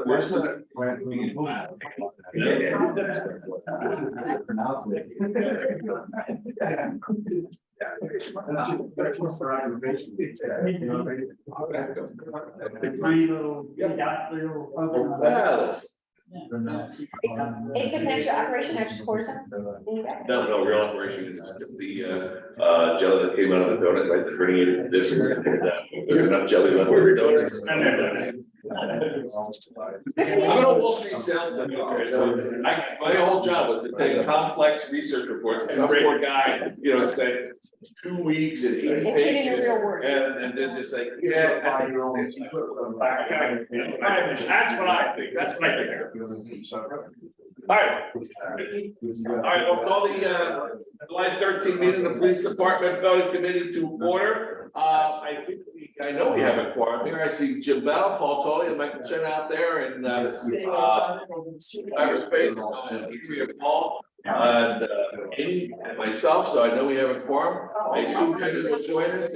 Where's the? It's an extra operation, extra quarter. No, real operation is just the jelly that came out of the donut, like the herniated disc. There's enough jelly left over your donuts. I'm an old Wall Street salesman, okay, so my whole job was to take complex research reports, some poor guy, spent 2 weeks and 80 pages. And then just like, yeah. That's what I think, All right, we'll call the July 13 meeting of the police department voting committee to order. I know we have a quorum here. I see Jim Bell, Paul Tully, and Michael Chen out there, and cyberspace, Paul, and Amy and myself. So I know we have a quorum. I assume Penny will join us.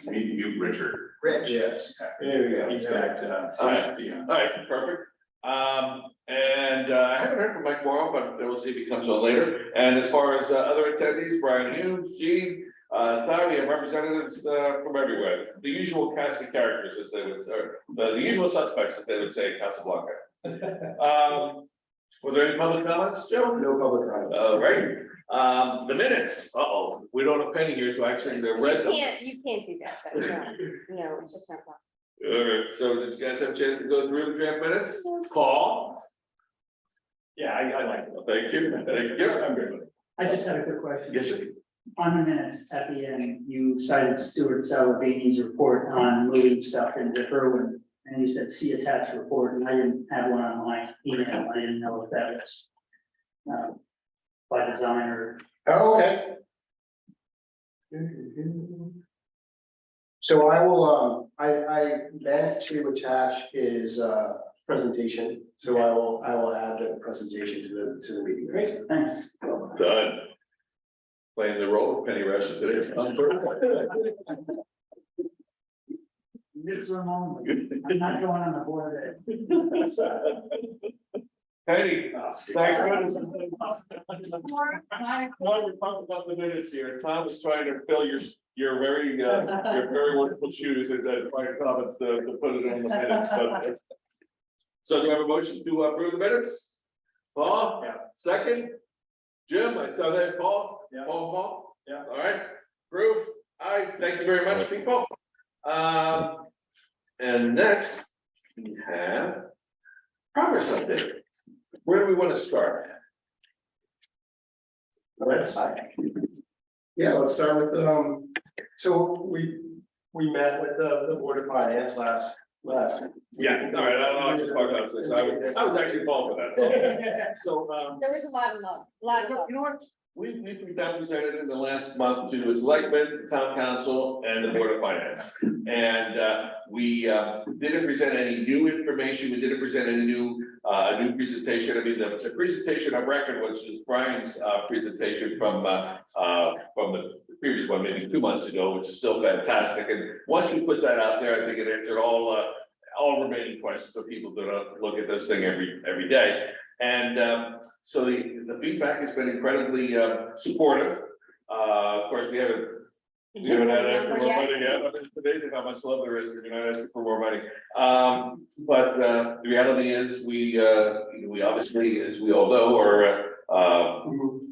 You, Richard. Rich, yes. There we go. He's back. All right, perfect. And I haven't heard from Mike Morrow, but we'll see if he comes on later. And as far as other attendees, Brian Humes, Gene, Tommy, and representatives from everywhere. The usual cast of characters, as they would say, the usual suspects, as they would say, in Casablanca. Were there any public comments, Joe? No public comments. All right. The minutes. We don't have Penny here to actually read them. You can't do that, but no, it's just not possible. All right, so did you guys have a chance to go through the draft minutes? Paul? Yeah, I like it. Thank you. I'm good. I just had a quick question. Yes, sir. On the minutes at the end, you cited Stuart Salvini's report on moving stuff into Irwin, and you said see attached report, and I didn't have one on my email. I didn't know if that was by design or. Oh, okay. So I will, I meant to attach his presentation, so I will add the presentation to the meeting. Great, thanks. Done. Playing the role of Penny Rush today. Just for a moment, I'm not going on the board. Penny, thank goodness. While we're talking about the minutes here, Tom is trying to fill your very wonderful shoes and trying to comments to put it on the minutes. But so do you have a motion to approve the minutes? Paul? Yeah. Second? Jim, I saw that, Paul? Yeah. Paul? Yeah. All right, proof. All right, thank you very much, people. And next, we have progress update. Where do we want to start? Let's start with, so we met with the Board of Finance last. Yeah, all right, I'll just talk about this. I was actually involved with that. So, There was a lot of love, you know what? We've represented in the last month to the selectmen, town council, and the Board of Finance. And we didn't present any new information. We didn't present any new presentation. I mean, the presentation on record was Brian's presentation from the previous one, maybe 2 months ago, which is still fantastic. And once we put that out there, I think it answered all remaining questions for people that look at this thing every day. And so the feedback has been incredibly supportive. Of course, we haven't asked for more money yet. It's amazing how much love there is. We're not asking for more money. But the reality is we obviously, as we all know, are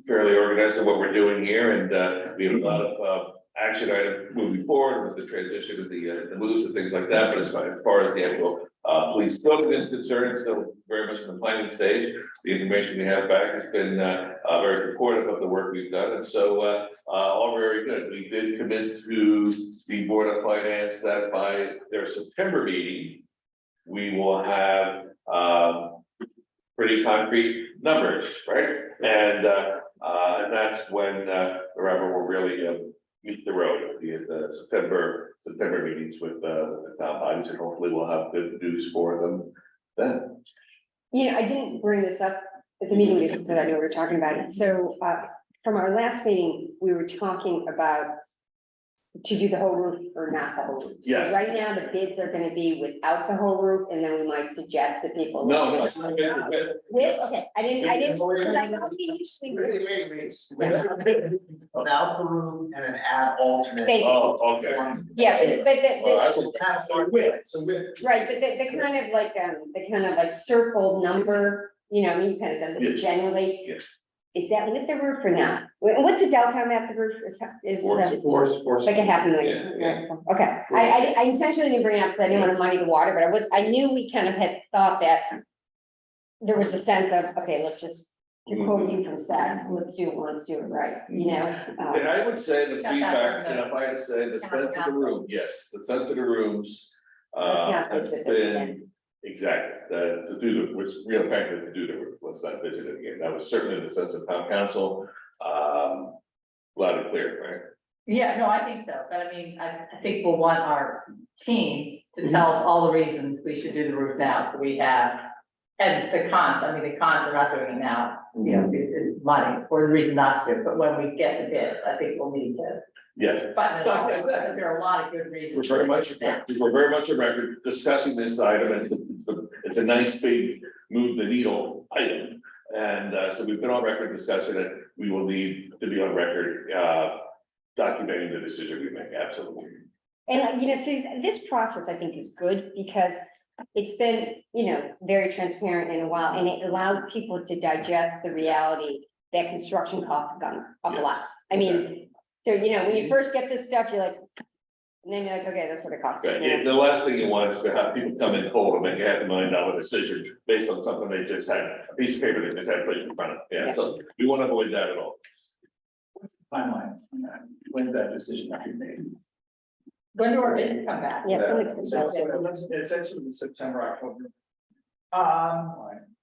fairly organized in what we're doing here, and we have a lot of action items moving forward with the transition of the moves and things like that. But as far as the actual police building is concerned, still very much in the planning stage. The information we have back has been very supportive of the work we've done, and so all very good. We did commit to the Board of Finance that by their September meeting, we will have pretty concrete numbers, right? And that's when the rubber will really meet the road, the September meetings with the town bodies, and hopefully we'll have good news for them then. I didn't bring this up at the meeting because I know we were talking about it. So from our last meeting, we were talking about to do the whole roof or not the whole roof. So Yes. right now, the bids are gonna be without the whole roof, and then we might suggest that people. No, With, okay, I didn't, because I thought we usually. Without the roof and an add alternate. Thank you. Oh, okay. Yeah, but Well, the, that's what- That's our width, so width. right, but the kind of like circled number, you know, you kind of said Yes. generally. Yes. Is that with the roof or not? What's the delta on that, the roof is like a half million? Yeah, Okay, I intentionally didn't bring it up because I didn't want to muddy the water, but I knew we kind of had thought that there was a sense of, okay, let's just, to quote you from Saks, let's do it right, you know? And I would say the Got that feedback, from and if I had to say, the sense of the room, yes, the sense of the rooms. Let's not Has visit this been, again. exactly, to do the, which real frankly, to do the roof, let's not visit it again, that was certainly the sense of town council. Loud and clear, right? Yeah, no, I think so, but I mean, I think we'll want our team to tell us all the reasons we should do the roof now, so we have. And the cons, I mean, the cons are not doing it now, you know, it's money, or the reason not to, but when we get the bid, I think we'll need to. Yes, Button it all, because there are a lot of good reasons. we're very much, Yeah. we're very much a record discussing this item, and it's a nice big move the needle item. And so we've been on record discussing it, we will need to be on record, documenting the decision we make, absolutely. And, you know, see, this process I think is good because it's been, you know, very transparent in a while, and it allowed people to digest the reality that construction costs have gone up a lot. I mean, so, you know, when you first get this stuff, you're like, and then you're like, okay, that's what it costs. Right, yeah, the last thing you want is to have people come in cold and make a $500,000 decision based on something they just had, a piece of paper they just had put in front of, yeah, so we want to avoid that at all. Timeline, when did that decision have to be made? When do our bids come back? Yeah. It's actually in September, October.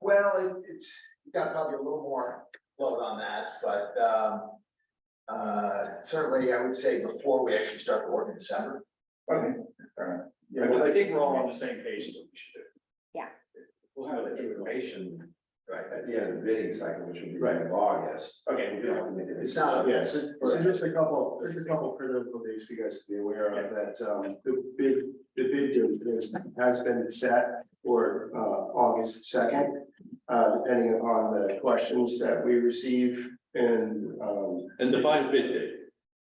Well, it's got probably a little more load on that, but, certainly I would say before we actually start the work in December. Okay, yeah, well, I think we're all on the same page, is what we should do. Yeah. We'll have the information Right. at the end of the bidding cycle, which will be right in August. Okay, we don't have to make it. It's not- Yeah, so just a couple, there's a couple critical dates for you guys to be aware of that, the bid date has been set for, August 2nd. Depending upon the questions that we receive and, And define bid date.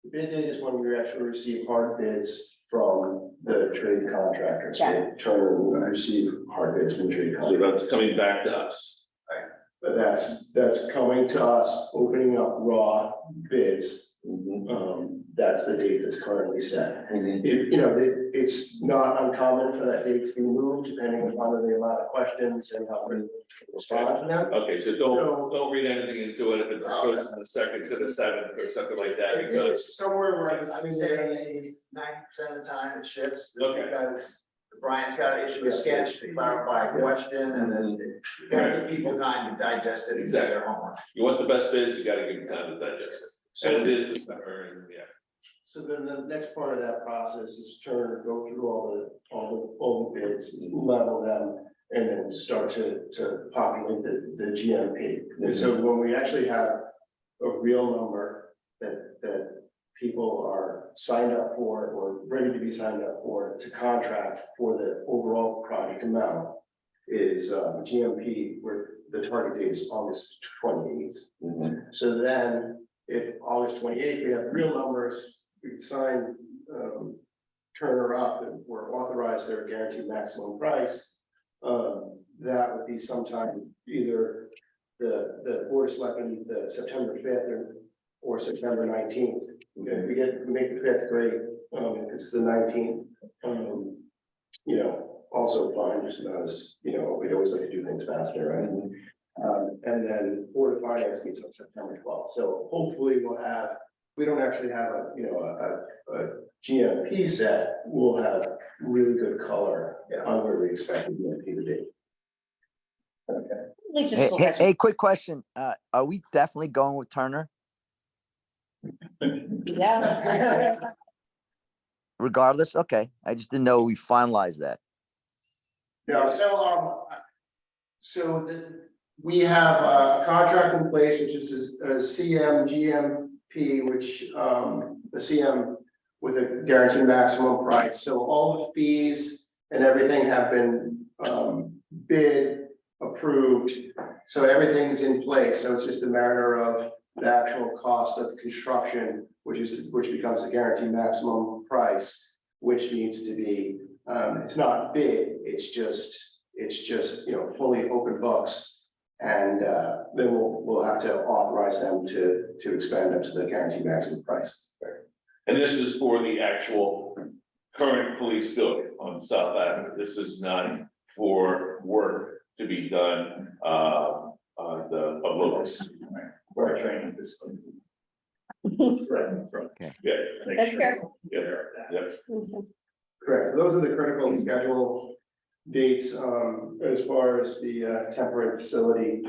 the bid date is when we actually receive hard bids from the trade contractors. So Turner will receive hard bids from trade So contractors. that's coming back to us. But that's coming to us, opening up raw bids. That's the date that's currently set. It, you know, it's not uncommon for that date to be moved depending upon the amount of questions and how we respond to them. Okay, so don't read anything into it if it goes from the second to the seventh or something like that, because, It's somewhere where I would say 90% of the time it shifts. Okay. Because Brian's got to issue a sketch to clarify a question, and then you gotta give people time to digest it and do their homework. you want the best bids, you gotta give them time to digest it. And it is the summer, and yeah. So then the next part of that process is Turner go through all the bids, level them, and then start to populate the GMP. And so when we actually have a real number that people are signed up for or ready to be signed up for to contract for the overall project amount is GMP, where the target date is August 28th. So then, if August 28th, we have real numbers, we can sign Turner up and we're authorized their guaranteed maximum price. That would be sometime either the board of selectmen, the September 5th or September 19th. If we make the 5th, great, if it's the 19th, you know, also fine, just not as, you know, we'd always like to do things faster, right? And then Board of Finance meets on September 12th, so hopefully we'll have, we don't actually have a GMP set, we'll have really good color on where we expect the GMP to be. Like just Hey, full hey, question. hey, quick question. Are we definitely going with Turner Yeah. regardless? Okay, I just didn't know we finalized that. Yeah, so we have a contract in place, which is a CMGMP, which, the CM with a guaranteed maximum price. So all the fees and everything have been, bid, approved. So everything's in place. So it's just a matter of the actual cost of construction, which becomes the guaranteed maximum price, which needs to be, it's not bid, it's just, you know, fully open books. And then we'll have to authorize them to expand up to the guaranteed maximum price. And this is for the actual current police building on South Avenue. This is not for work to be done on the Lewis. We're training this. Okay. Yeah, That's fair. yeah, yeah. Okay. Correct. So those are the critical schedule dates, as far as the temporary facility.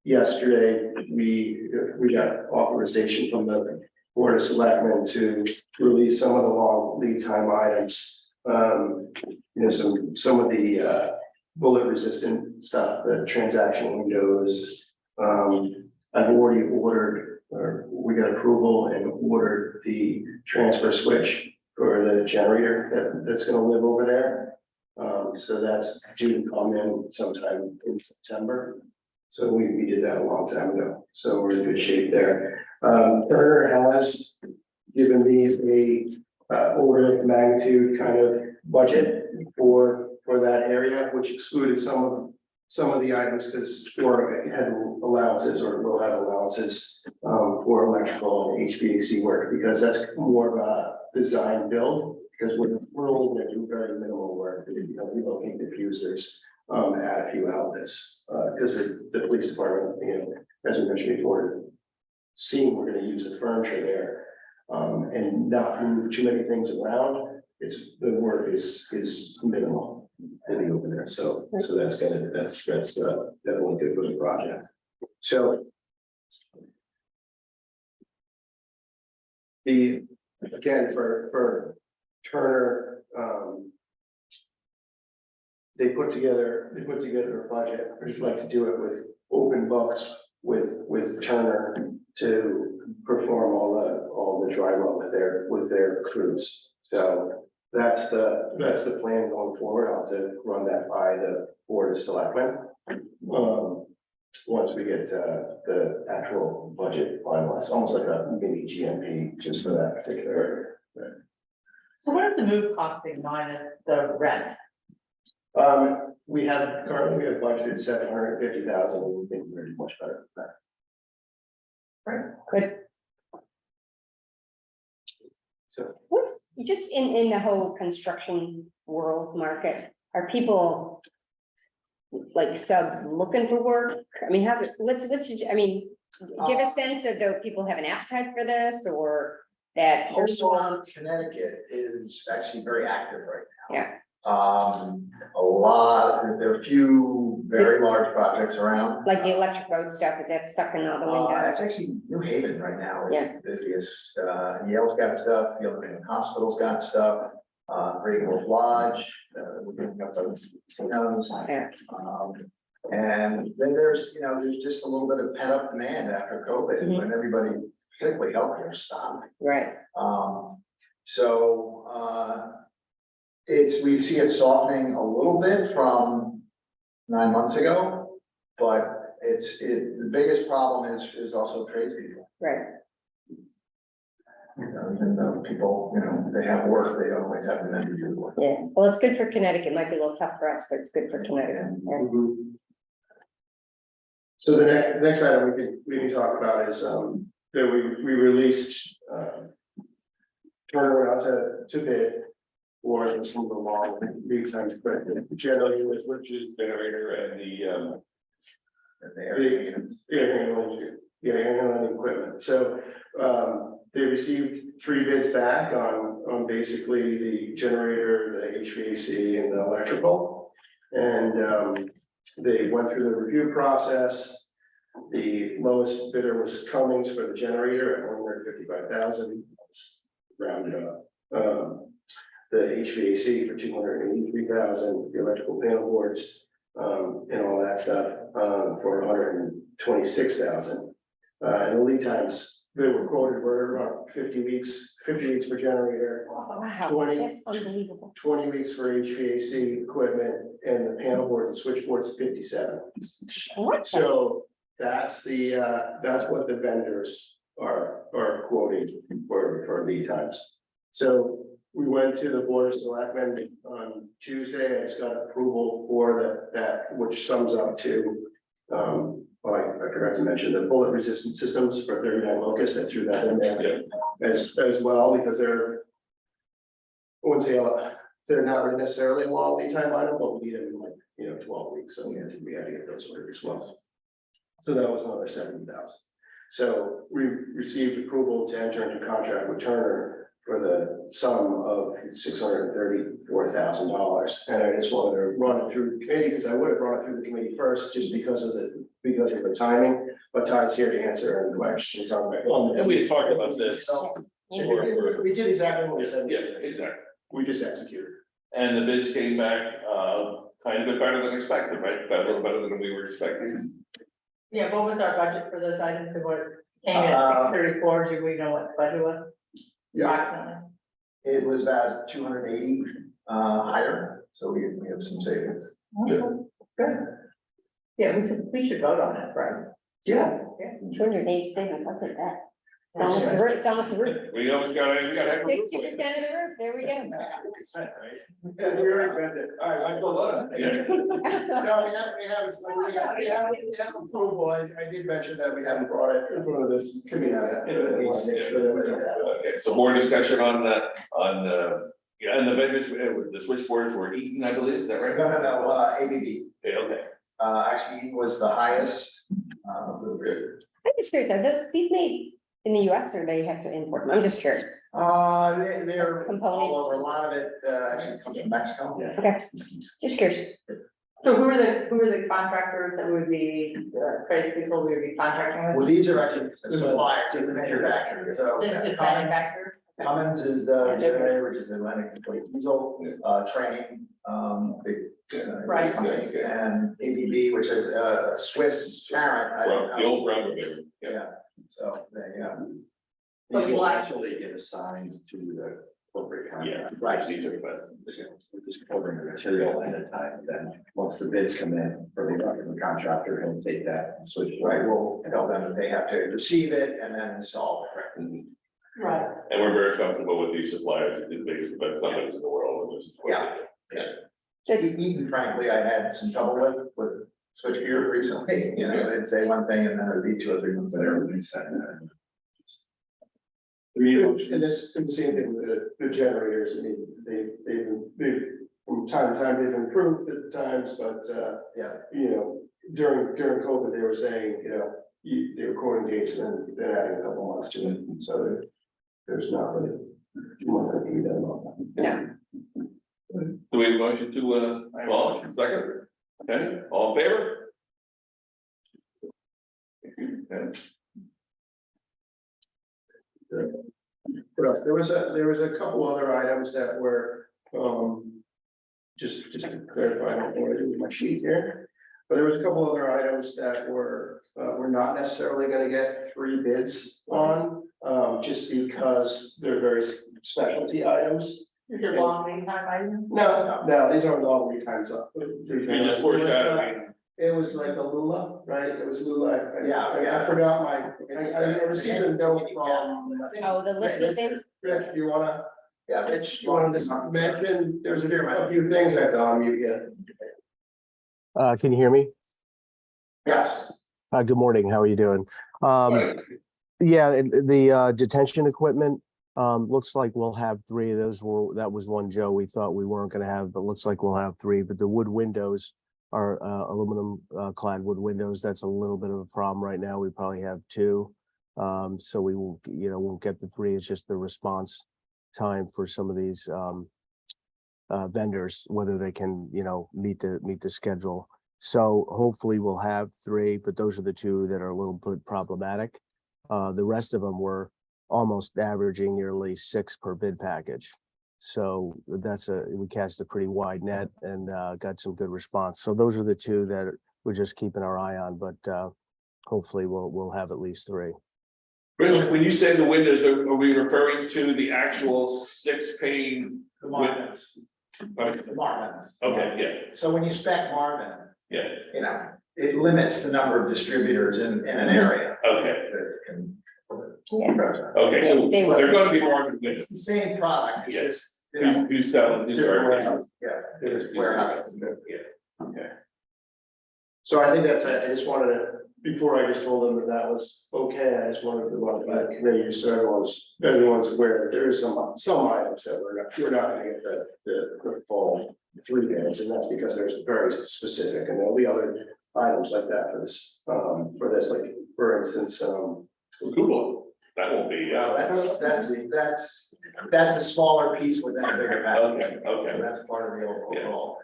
Yesterday, we got authorization from the Board of Selectmen to release some of the long lead time items. You know, some of the bullet resistant stuff, the transaction windows. I've already ordered, or we got approval and ordered the transfer switch for the generator that's gonna live over there. So that's due to come in sometime in September. So we did that a long time ago, so we're in good shape there. Turner has given me a order of magnitude kind of budget for that area, which excluded some of the items because or had allowances or will have allowances for electrical and HVAC work, because that's more of a design build, because we're only gonna do very minimal work, you know, relocate diffusers, add a few outlets, because the police department, you know, as we mentioned before, seeing we're gonna use the furniture there, and not move too many things around, the work is minimal to be over there, so that's definitely good for the project. So again, for Turner, they put together a budget. I'd like to do it with open books with Turner to perform all the dry run with their crews. So that's the plan going forward. I'll have to run that by the Board of Selectmen. Once we get the actual budget finalized, almost like a mini GMP just for that particular area. So what is the move costing minus the rent? We have budgeted 750,000, and we think we're much better than that. Good. So What's just in the whole construction world market, are people like subs looking for work? I mean, how's it, I mean, give a sense of though people have an appetite for this or that they're swamped. Connecticut is actually very active right now. Yeah. There are a few very large projects around. Like the electric boat stuff, is that sucking all the wind out? That's actually New Haven right now Yeah. is busiest. Yale's got stuff, the other hospital's got stuff, Great Wolf Lodge, we're doing up those casinos. Yeah. And then there's just a little bit of pent up demand after COVID, Mhm. when everybody, particularly healthcare, stopped. Right, We see it softening a little bit from 9 months ago, but the biggest problem is also tradespeople. right. Even though people, they have work, they don't always have the money to do work. Yeah, well, it's good for Connecticut. It might be a little tough for us, but it's good for Connecticut. Yeah. So the next item we can talk about is, that we released, Turner out to bid for some of the long lead times, but generally with which is Generator and And the area units. air handling equipment. So, they received 3 bids back on basically the generator, the HVAC and the electrical. And, they went through the review process. The lowest bidder was Cummings for the generator at 155,000, rounded up. The HVAC for 283,000, the electrical panel boards and all that stuff, for $126,000. And the lead times, they were quoted were around 50 weeks for generator, Wow, 20. that's unbelievable. 20 weeks for HVAC equipment, and the panel boards and switchboards 57. What? So that's that's what the vendors are quoting for lead times. So we went to the Board of Selectmen on Tuesday, and it's got approval for that, which sums up to, well, I forgot to mention the bullet resistant systems for 39 Locust. I threw that in there as well, because they're, I wouldn't say, they're not necessarily a long lead time item, but we need them in like, 12 weeks, so we had to get those ordered as well. So that was another 70,000. So we received approval to enter into contract with Turner for the sum of $634,000. And I just wanted to run it through the committee, because I would have run it through the committee first, just because of the timing. But Todd's here to answer any questions on that. And we had talked about this. We did exactly what we said. Yeah, exactly. We just executed. And the bids came back, kind of a bit better than expected, right? A little better than we were expecting. Yeah, what was our budget for those items and what came in at 634? Do we know what the budget was? Approximately. It was about 280 higher, so we have some savings. Okay, good. Yeah, we should vote on it, right? Yeah. 280 savings, look at that. It's almost the roof, it's almost the roof. We almost got, we got. 60% of the roof, there we go. Yeah, we already spent it. All right, I go on. Yeah. No, we have approval. I did mention that we haven't brought it in front of this committee. Okay, so more discussion on yeah, and the vendors, the switchboards were Eaton, I believe, is that right? No, ABB, Yeah, okay. actually Eaton was the highest. I'm just curious, are these made in the US or they have to import them? I'm just curious. They're Component. all over, a lot of it, actually comes from Mexico. Okay, just curious. So who are the contractors that would be, trade people we would be contracting Well, with? these are actually suppliers to the manufacturer, so. This is manufacturers? Cummins is the generator, which is Atlantic Complete Diesel, Train, big. Right. company, and ABB, which is a Swiss parent. I don't Well, the know. old Brown Bear. Yeah, so, yeah, But These we will like- actually get assigned to the corporate Yeah, contract. right, these are, but. We're just ordering the material ahead of time, then once the bids come in for the contractor, he'll take that and switch. right, we'll tell them that they have to receive it and then install it. Right. And we're very comfortable with these suppliers, the biggest companies in the world. And this is what they do. Eaton, frankly, I had some trouble with switchgear recently, they'd say one thing and then it'd be 2 or 3 months later, everything said. And this, and the same thing with the generators. I mean, they've, from time to time, they've improved at times, but, Yeah. during COVID, they were saying, they were quoting dates and then adding a couple months to it. And so there's not really too much that can be done about that. Yeah. Do we have a motion to, abolish, second? Okay, all in favor? Thank you. Okay. What else? There was a couple other items that were, just to clarify, I don't know what to do with my sheet here. But there was a couple other items that were not necessarily gonna get 3 bids on, just because they're very specialty items. Is it long lead time items? No, these aren't all lead times up. We just foreshadowing. It was like the Lula, right? It was Lula. Yeah. I forgot I received a note from. Oh, the lifting thing? Rich, do you wanna, Yeah, Mitch, you wanna just mention, there's a few things I have to unmute you. Can you hear me? Yes. Good morning. How are you doing? Right. Yeah, the detention equipment, looks like we'll have 3 of those. That was one, Joe, we thought we weren't gonna have, but looks like we'll have 3. But the wood windows are aluminum clad wood windows. That's a little bit of a problem right now. We probably have 2. So we will, won't get the 3. It's just the response time for some of these vendors, whether they can, meet the schedule. So hopefully we'll have 3, but those are the 2 that are a little bit problematic. The rest of them were almost averaging nearly 6 per bid package. So we cast a pretty wide net and got some good response. So those are the two that we're just keeping our eye on, but hopefully we'll have at least three. Rich, when you say the windows, are we referring to the actual 6-pane? The Marvins, Okay, the Marvins. yeah, So when you spec Marvin, yeah, you know, it limits the number of distributors in an area. okay, that can- Yeah. okay, so They will. they're gonna be Marvin It's windows. the same product, it's Yes. just, you know, Who's selling, who's different already? warehouse, yeah, there's warehouse. Okay. So I think that's it. I just wanted to, before I just told them that that was okay, I just wanted to run by the committee, just so everyone's aware that there is some items that we're not gonna get the full 3 bids, and that's because there's very specific, and there'll be other items like that for this, like, for instance, Google, that won't be, Well, that's a smaller piece within a bigger package. okay, okay. That's part of the overall.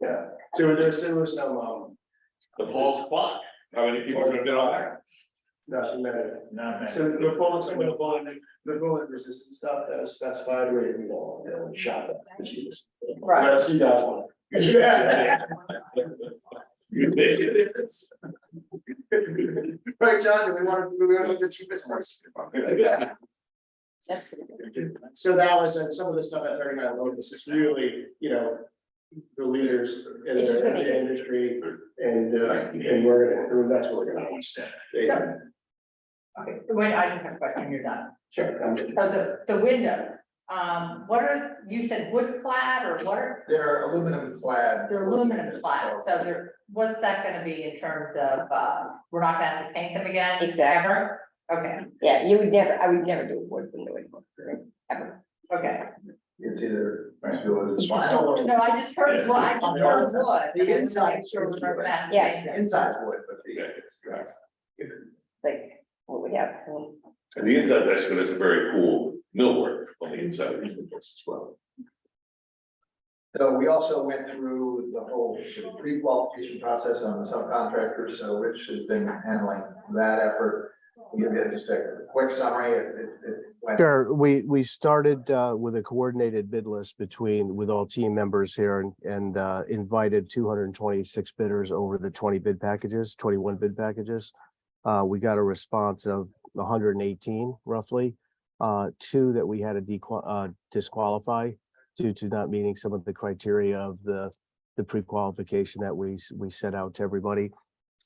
yeah. So there was some, The Paul's clock, how many people have been on that? nothing that. So the bullet resistant stuff that is specified, we don't shop it. the cheapest. Right. That's you guys want. Yeah. Right, John, do we want the cheapest ones? That's pretty good. So that was, and some of the stuff at 39 Locust is really, the leaders in the industry, and that's what we're gonna understand. Okay, wait, I just have a question, you're done. Sure. So the windows, what are, you said wood clad or what are, They're aluminum clad. they're aluminum clad, so they're, what's that gonna be in terms of, we're not gonna have to paint them again? Exactly. Ever? Okay, Yeah, I would never do a wood window anymore, ever. okay. It's either vinyl No, I just heard, well, I just heard wood. The inside- I'm sure we're never gonna have to Yeah. paint or them. inside wood, but it's. Like, what we have. And the inside, that's gonna, is a very cool millwork on the inside of these windows as well. So we also went through the whole pre-qualification process on the subcontractors, so Rich has been handling that effort. We'll give you just a quick summary. It went. Sure, we started with a coordinated bid list with all team members here and invited 226 bidders over the 21 bid packages. We got a response of 118 roughly, 2 that we had to disqualify due to not meeting some of the criteria of the pre-qualification that we set out to everybody.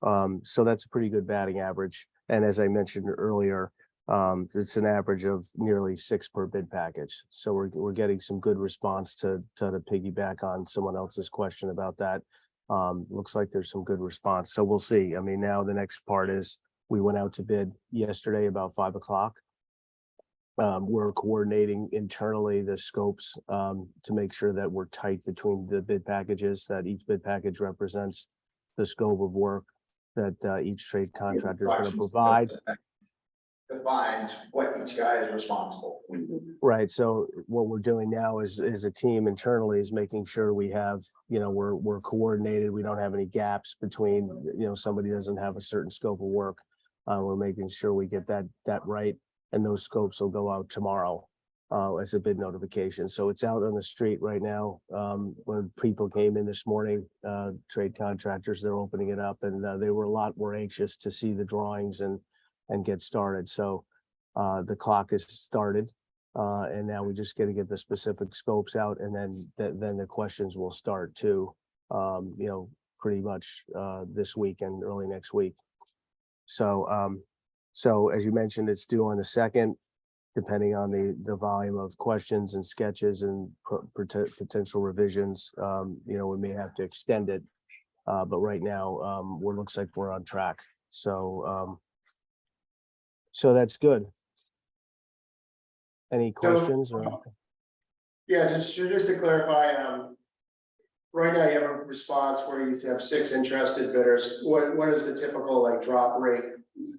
So that's a pretty good batting average. And as I mentioned earlier, it's an average of nearly 6 per bid package. So we're getting some good response to piggyback on someone else's question about that. Looks like there's some good response. So we'll see. I mean, now the next part is we went out to bid yesterday about 5 o'clock. We're coordinating internally the scopes to make sure that we're tight between the bid packages, that each bid package represents the scope of work that each trade contractor is going to provide. Defines what each guy is responsible. Right, so what we're doing now is a team internally is making sure we have, we're coordinated, we don't have any gaps between, somebody doesn't have a certain scope of work. We're making sure we get that right, and those scopes will go out tomorrow as a bid notification. So it's out on the street right now. When people came in this morning, trade contractors, they're opening it up, and they were a lot more anxious to see the drawings and get started. So the clock is started, and now we just got to get the specific scopes out, and then the questions will start too, pretty much this week and early next week. So so as you mentioned, it's due on the 2nd, depending on the volume of questions and sketches and potential revisions. We may have to extend it, but right now looks like we're on track. So so that's good. Any questions or? Yeah, just to clarify, right now you have a response where you have 6 interested bidders. What is the typical drop rate?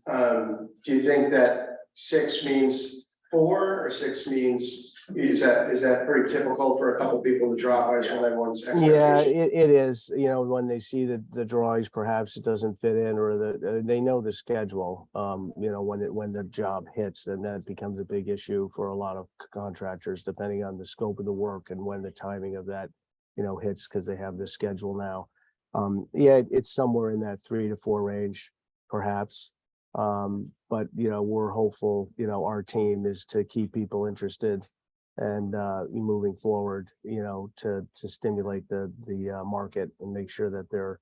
Do you think that 6 means 4 or 6 meetings, is that pretty typical for a couple people to drop? I just want everyone's Yeah, expectation. it is, you know, when they see the drawings, perhaps it doesn't fit in, or they know the schedule. You know, when the job hits, then that becomes a big issue for a lot of contractors, depending on the scope of the work and when the timing of that, you know, hits, because they have the schedule now. Yeah, it's somewhere in that 3 to 4 range, perhaps. But, you know, we're hopeful, you know, our team is to keep people interested and moving forward, you know, to stimulate the market and make sure that they're,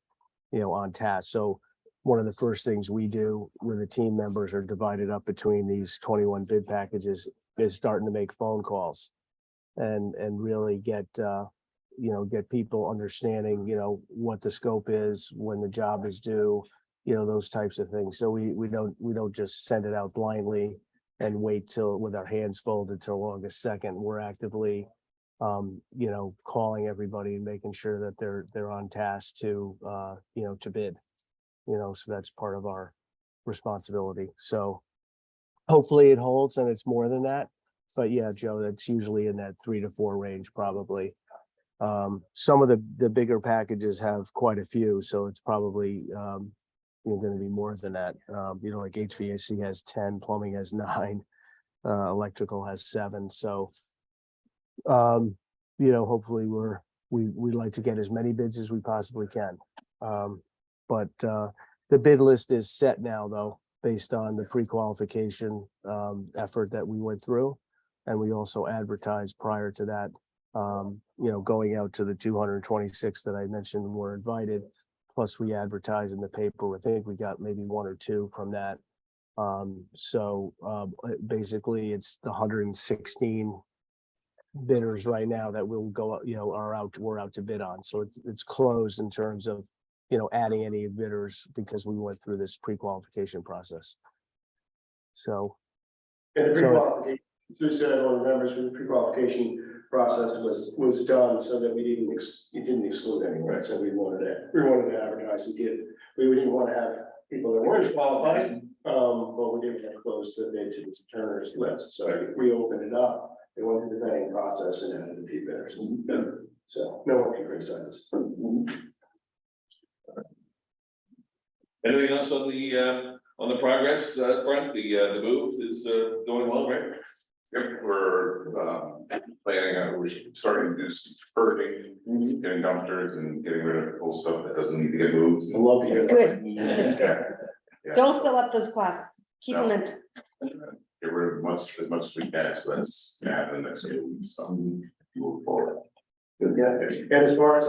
you know, on task. So one of the first things we do when the team members are divided up between these 21 bid packages is starting to make phone calls and really get you know, get people understanding, you know, what the scope is, when the job is due, you know, those types of things. So we don't just send it out blindly and wait till with our hands folded till August 2nd. We're actively, you know, calling everybody and making sure that they're on task to, you know, to bid, you know, so that's part of our responsibility. So hopefully it holds and it's more than that. But yeah, Joe, that's usually in that 3 to 4 range, probably. Some of the bigger packages have quite a few, so it's probably, going to be more than that. You know, like HVAC has 10, plumbing has 9, electrical has 7. So, you know, hopefully we'd like to get as many bids as we possibly can. But the bid list is set now, though, based on the pre-qualification effort that we went through. And we also advertised prior to that, you know, going out to the 226 that I mentioned were invited. Plus we advertise in the paper. I think we got maybe 1 or 2 from that. So basically it's the 116 bidders right now that will go, you know, we're out to bid on. So it's closed in terms of, you know, adding any bidders because we went through this pre-qualification process. So. And the pre-qualification, just so everyone remembers, the pre-qualification process was done so that it didn't exclude anyone. So we wanted to advertise and we didn't want to have people that weren't qualified, but we didn't want to close the bid to this Turner's list. So we opened it up. They went through the vetting process and added the few bidders. So no one can criticize us. Anything else on the progress front? The move is going well, right? Yep, we're planning on, we're starting to do some purging, getting dumpsters and getting rid of old stuff that doesn't need to get moved. I love to hear It's that. good. It's good. Yeah. Don't fill up those closets. Keep them No. empty. Get rid of as much as we can, so that's gonna happen in the next few weeks, so move forward. Yeah, and as far as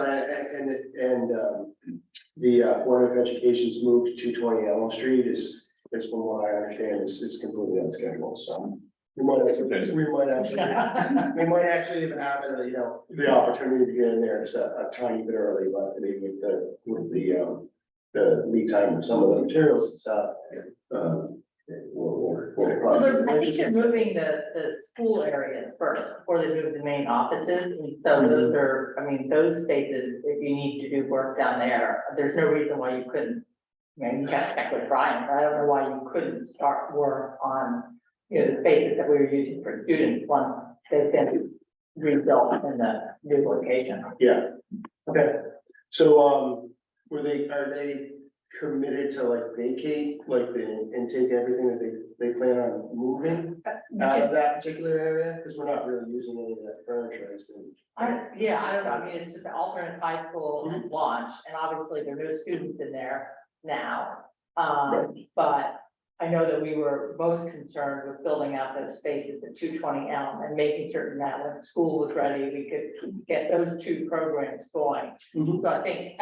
the Board of Education's move to 220 Elm Street is from what I understand is completely unscheduled, so. We might actually even have it, you know, the opportunity to get in there just a tiny bit early, but I mean, with the lead time of some of the materials and stuff. Well, I think they're moving the school area first before they move the main offices. And so those are, I mean, those spaces, if you need to do work down there, there's no reason why you couldn't. I mean, you gotta check with Brian, but I don't know why you couldn't start work on, you know, the spaces that we were using for students once they've been rebuilt in the new location. Yeah, okay, so, are they committed to like vacate, like and take everything that they plan on moving out of that particular area? Because we're not really using any of that furniture, I think. I don't know, I mean, it's just the alternate high school and launch, and obviously there are no students in there now. But I know that we were most concerned with building out those spaces at 220 Elm and making certain that when school was ready, we could get those 2 programs going. So I think,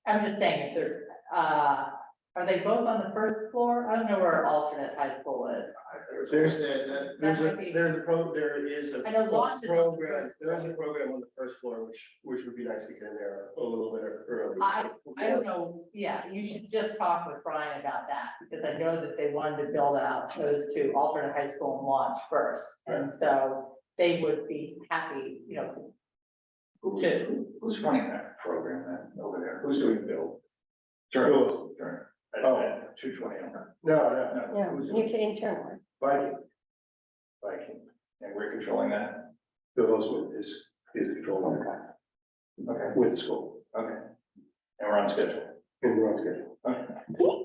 I'm just saying, if there's, are they both on the first floor? I don't know where alternate high school is. There is a I know launch is on the program, first there is a program on the first floor, which would be nice to get in there a little bit early. I don't know, yeah, you should just talk with Brian about that, because I know that they wanted to build out those 2, alternate high school and launch first. And so they would be happy, you know, Who's running that program then over there? Who's doing the build? Sure. Turner. Oh. 220. No, Yeah, you can internally. Viking. Viking. And we're controlling that? Bill Osmond is controlling that Okay, with the school, okay. And we're on schedule. and we're on schedule.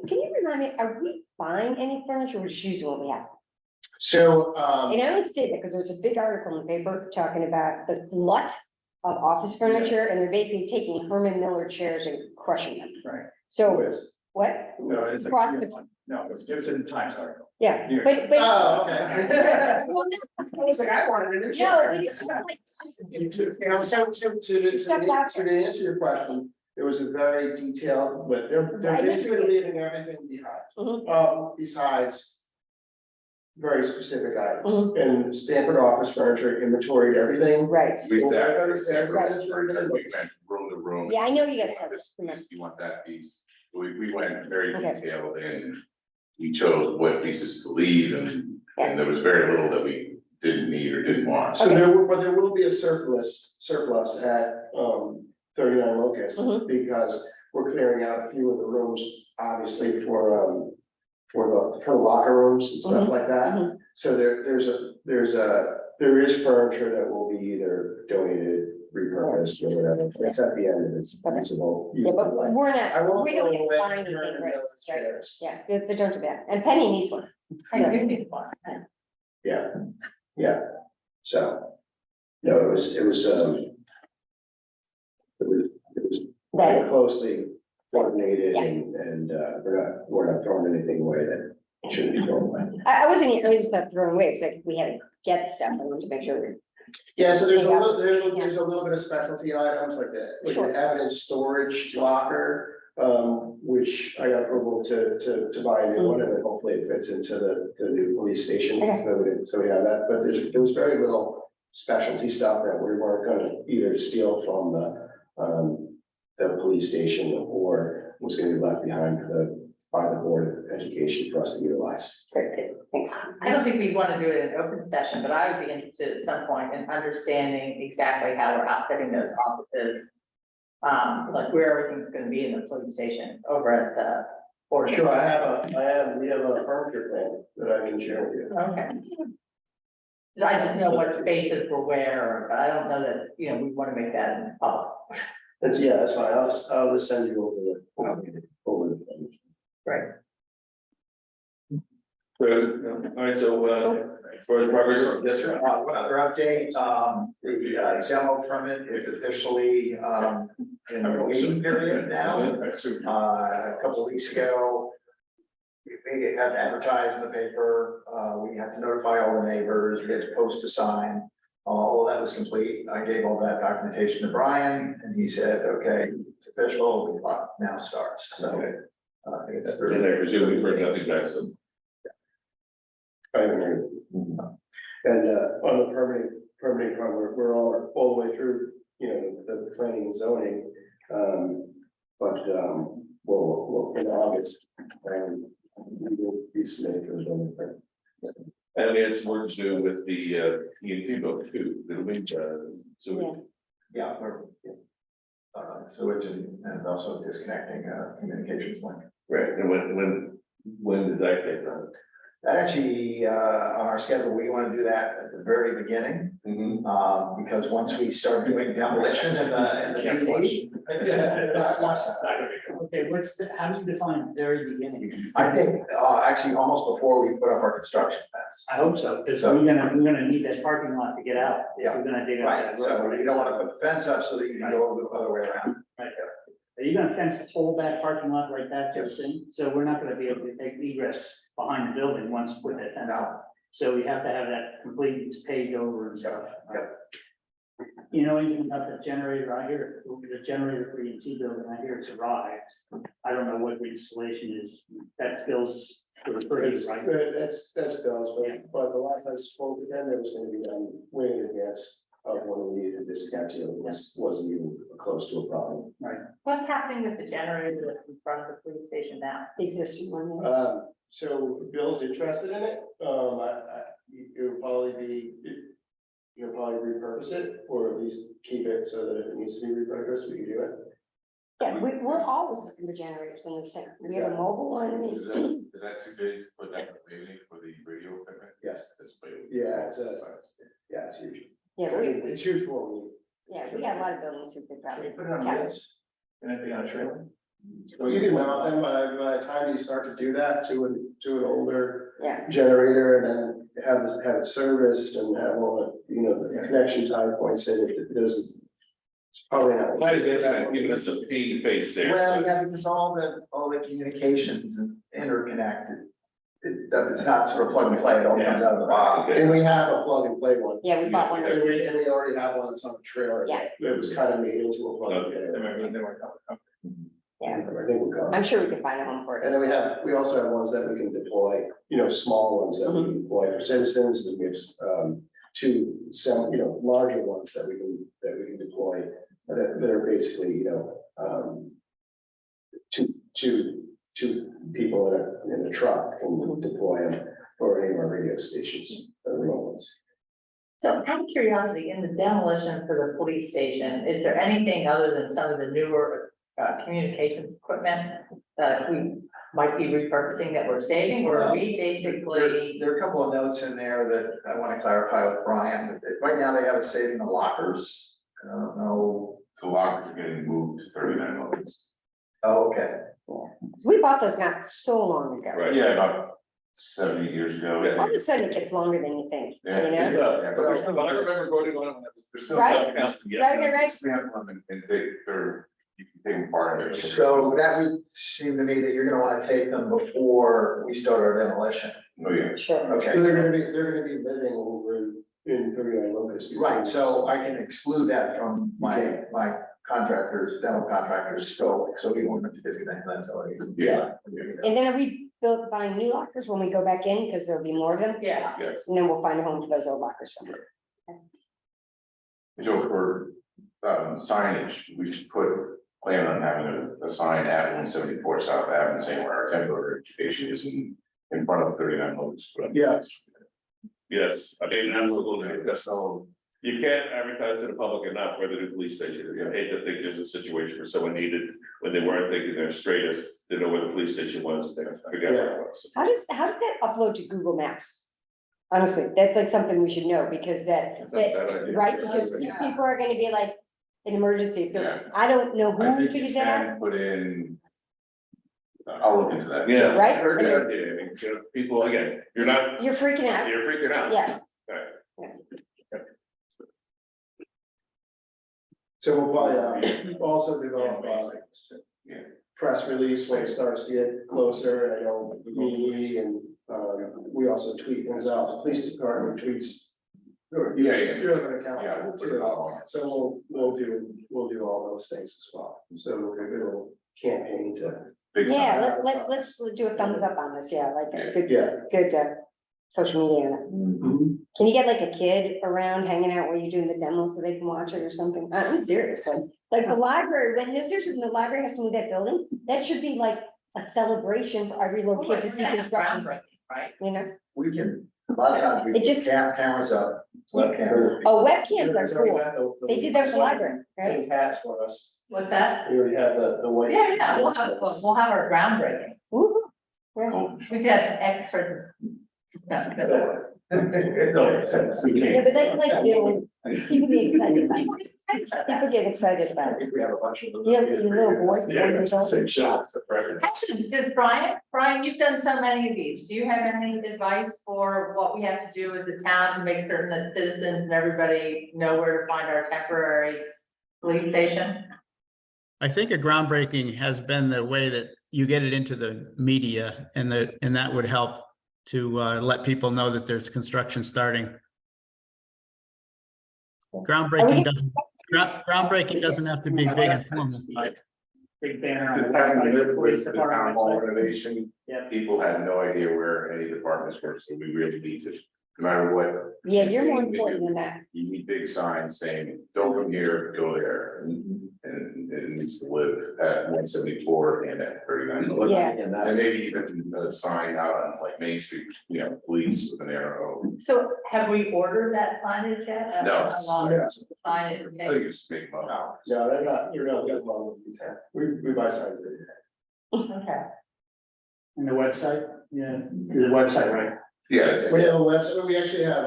Can you remind me, are we buying any furniture or just using what we have? So, And I only say that because there's a big article in the paper talking about the glut of office furniture, and they're basically taking Herman Miller chairs and crushing them. Right. So, Wes. what? No, it's Across the- no, it was in the Times article. Yeah, Here. but. Oh, okay. Well, no, I was like, I wanted to. no, it's like. You know, so to answer your question, it was a very detailed, but they're Right. basically leaving everything behind. Mhm. Besides very specific items, Mhm. and Stanford office furniture inventoried everything. Right, We stacked Right. it, Right. we went room to room. Yeah, I know you You guys want have this this, piece, you want that piece, we went very Okay. detailed and we chose what pieces to leave and there was very little that we didn't need or didn't want. So there will be a surplus at 39 Locust, Mhm. because we're clearing out a few of the rooms, obviously for the locker rooms and stuff like that. mhm. So there is furniture that will be either donated, repurposed, or whatever. It's at the end of its usable. Yeah, but life. we're I not, won't we don't throw get away to buy anything, Herman right? Miller's Right. chairs. Yeah, they don't do that, and Penny needs one. I do need one. Yeah, so, no, it was very That, closely coordinated Yeah. and, we're not throwing anything away that shouldn't be thrown away. I wasn't, I was just throwing away, it's like we had to get stuff, I wanted to make sure. Yeah, so there's a Yeah. little, there's a little bit of specialty items like Sure. the evidence storage locker, which I got approval to buy a new one, and then hopefully it fits into the new police station. Okay. So we have that, but there was very little specialty stuff that we weren't gonna either steal from the police station or was gonna be left behind by the Board of Education for us to utilize. Great, great, thanks. I don't think we want to do it in an open session, but I would be interested at some point in understanding exactly how we're outfitting those offices. Like where everything's gonna be in the police station over at the. board. Sure, we have a furniture plan that I can share with you. Okay. I just know what spaces were where, but I don't know that, we want to make that in public. That's fine, I'll just send you over the. Right. So, all right, so, as far as progress, yes, sir. One other update, the demo permit is officially, in the waiting period now. A couple of weeks ago, we had to advertise in the paper, we had to notify all the neighbors, we had to post a sign. All that was complete. I gave all that documentation to Brian and he said, okay, it's official, the clock now starts. So I think it's. And I presume we've heard nothing back, so. I haven't heard. And on the permitting front, we're all the way through, the planning and zoning. But we'll in August, we will be submitting for the zoning permit. And we had some work to do with the EMT book too, it'll be, so. Yeah, we're, sewage and also disconnecting, communications link. Right, and when does that get done? That actually, on our schedule, we want to do that at the very beginning, because once we start doing demolition and the PD. Okay, how do you define very beginning? I think, actually, almost before we put up our construction fence. I hope so, because we're gonna need that parking lot to get out. Yeah. We're gonna dig out Right, that so road. you don't want to put the fence up so that you can go the other way around. Are you gonna fence the whole back parking lot like that, Yes. just thing? So we're not gonna be able to take egress behind the building once with that fence. No. So we have to have that complete, it's paved over and stuff. Yep. You know anything about the generator? I hear, the generator for EMT building, I hear it's arrived. I don't know what the installation is. That feels pretty right. That's Bill's, but the last I spoke with them, it was gonna be done way in advance of when we needed this catch, wasn't even close to a problem. What's happening with the generator that's in front of the police station now? The existing one. So Bill's interested in it, you'll probably repurpose it, or at least keep it so that if it needs to be repurposed, we can do it. Yeah, we're always looking for generators in this town, we have a mobile one, Is that too big to put that waving for the radio equipment? Yes. That's way- Yeah, it's a, it's huge. Yeah, It's huge for me. we got a lot of buildings who could probably. Put it on tap. wheels. Can it be on a trailer? Well, you can mount them by the time you start to do that to an older Yeah, generator and then have it serviced and have all the, the connection time points in it doesn't. It's probably not. Might have been giving us a pain face there. Well, so- yeah, because all the communications and interconnected. It's not sort of plug and play, it all comes out of the box. And we have a plug and play one. yeah, we bought one. And we already have one that's on the trailer. Yeah. It was kind of made into a plug and Okay, play. Yeah, I think we'll go. I'm sure we could find a home for And it. then we also have ones that we can deploy, small ones that we can deploy for citizens, and we have, two, larger ones that we can deploy. That are basically, two people in a truck and deploy them for any of our radio stations, the remote ones. So out of curiosity, in the demolition for the police station, is there anything other than some of the newer communications equipment that we might be repurposing that we're saving, or are we basically? There are a couple of notes in there that I want to clarify with Brian. Right now, they have us saving the lockers. I don't know. The lockers are getting moved to 39 loads. Oh, okay. So we bought those not so long ago. Right. Yeah, about 70 years ago. Yeah. All of a sudden it gets longer than you think, Yeah. you know? It does, but I remember going to one of them. They're still. Right. Right. Stamp them and they're, you can take them apart. So that would seem to me that you're gonna want to take them before we start our demolition. Oh, yeah. Sure. Okay. So they're gonna be living over in 39 Locust. Right, so I can exclude that from my contractors, demo contractors scope, so we won't have to disconnect that, so. Yeah. And then are we buying new lockers when we go back in, because there'll be more of them, Yeah, Yes. and then we'll find a home for those old lockers somewhere. So for signage, we should plan on having a sign at 174 South Avenue saying where our temporary education is in front of 39 Locust. Yeah. Yes, I mean, absolutely, that's all. You can't advertise to the public enough where the new police station is. I hate to think there's a situation where someone needed, when they weren't thinking their straightest, to know where the police station was, they forget where it was. How does that upload to Google Maps? Honestly, that's like something we should know, because That's not a bad idea. right, because people are gonna be like, an emergency, so Yeah. I don't know I who think you figures that out. can put in. I'll look into that. Yeah. Right? Very good idea. I mean, you know, people, again, you're You're freaking out, freaking out. yeah. So we'll probably also develop Yeah. press release when it starts to get closer, and I know me and we also tweet things out, the police department tweets. Yeah. You have an account Yeah, we'll put it too, all on. so we'll do all those things as well, so we'll do a little campaign to, Big sign. Yeah, let's do a thumbs up on this, yeah, like a good, yeah. good, social media. Mhm. Can you get like a kid around hanging out while you're doing the demo so they can watch it or something? I'm serious, like the library, when there's in the library has to move that building, that should be like a celebration for every little kid to see construction, groundbreaking, right? you know? We can, a lot of times we It just- cameras up, webcams. Oh, webcams There's are already cool, got the- they did that for the library, right? Pink hats for us, What's that? we already have the white. Yeah, we'll have our groundbreaking. Woo-hoo. Oh, We could have some experts. Yeah, but that's like, people get excited about it. People get excited about it. We have a bunch of. You have your little boy, 4 years old. Six shots of record. Actually, does Brian, you've done so many of these. Do you have any advice for what we have to do as a town to make certain that citizens and everybody know where to find our temporary police station? I think a groundbreaking has been the way that you get it into the media, and that would help to let people know that there's construction starting. Groundbreaking doesn't have to be big and formal. Big banner. Just having to live with Police the town department. hall renovation, Yeah. people had no idea where any departments were, so we really need to, no matter what. Yeah, you're more important than that. You need big signs saying, don't come here, go there, and it needs to live at 174 and at 39. Yeah. And maybe even a sign out on like Main Street, police with an arrow. So have we ordered that signage yet? No, How long yeah. sign it would I take? think it's big amount. No, you're not getting along with the town, we buy signs every day. Okay. And the website, yeah, the website, right? Yeah, it's- We have a website, we actually have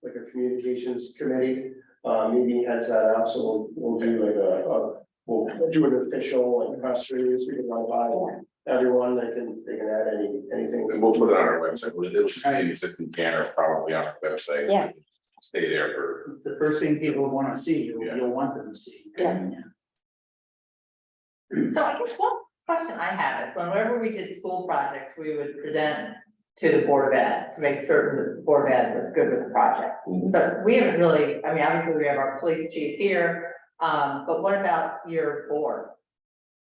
like a communications committee, meeting heads that up, so we'll do like we'll do an official like press release, we can run by everyone, they can add anything. And we'll put it on our website, it'll just be an existing banner probably on our website. Yeah. Stay there for, The first thing people want to see, Yeah. you'll want them to see. Yeah. So I guess one question I have is whenever we did school projects, we would present to the Board of Ed to make certain that the Board of Ed was good with the project. But we haven't really, I mean, obviously we have our police chief here, but what about your board?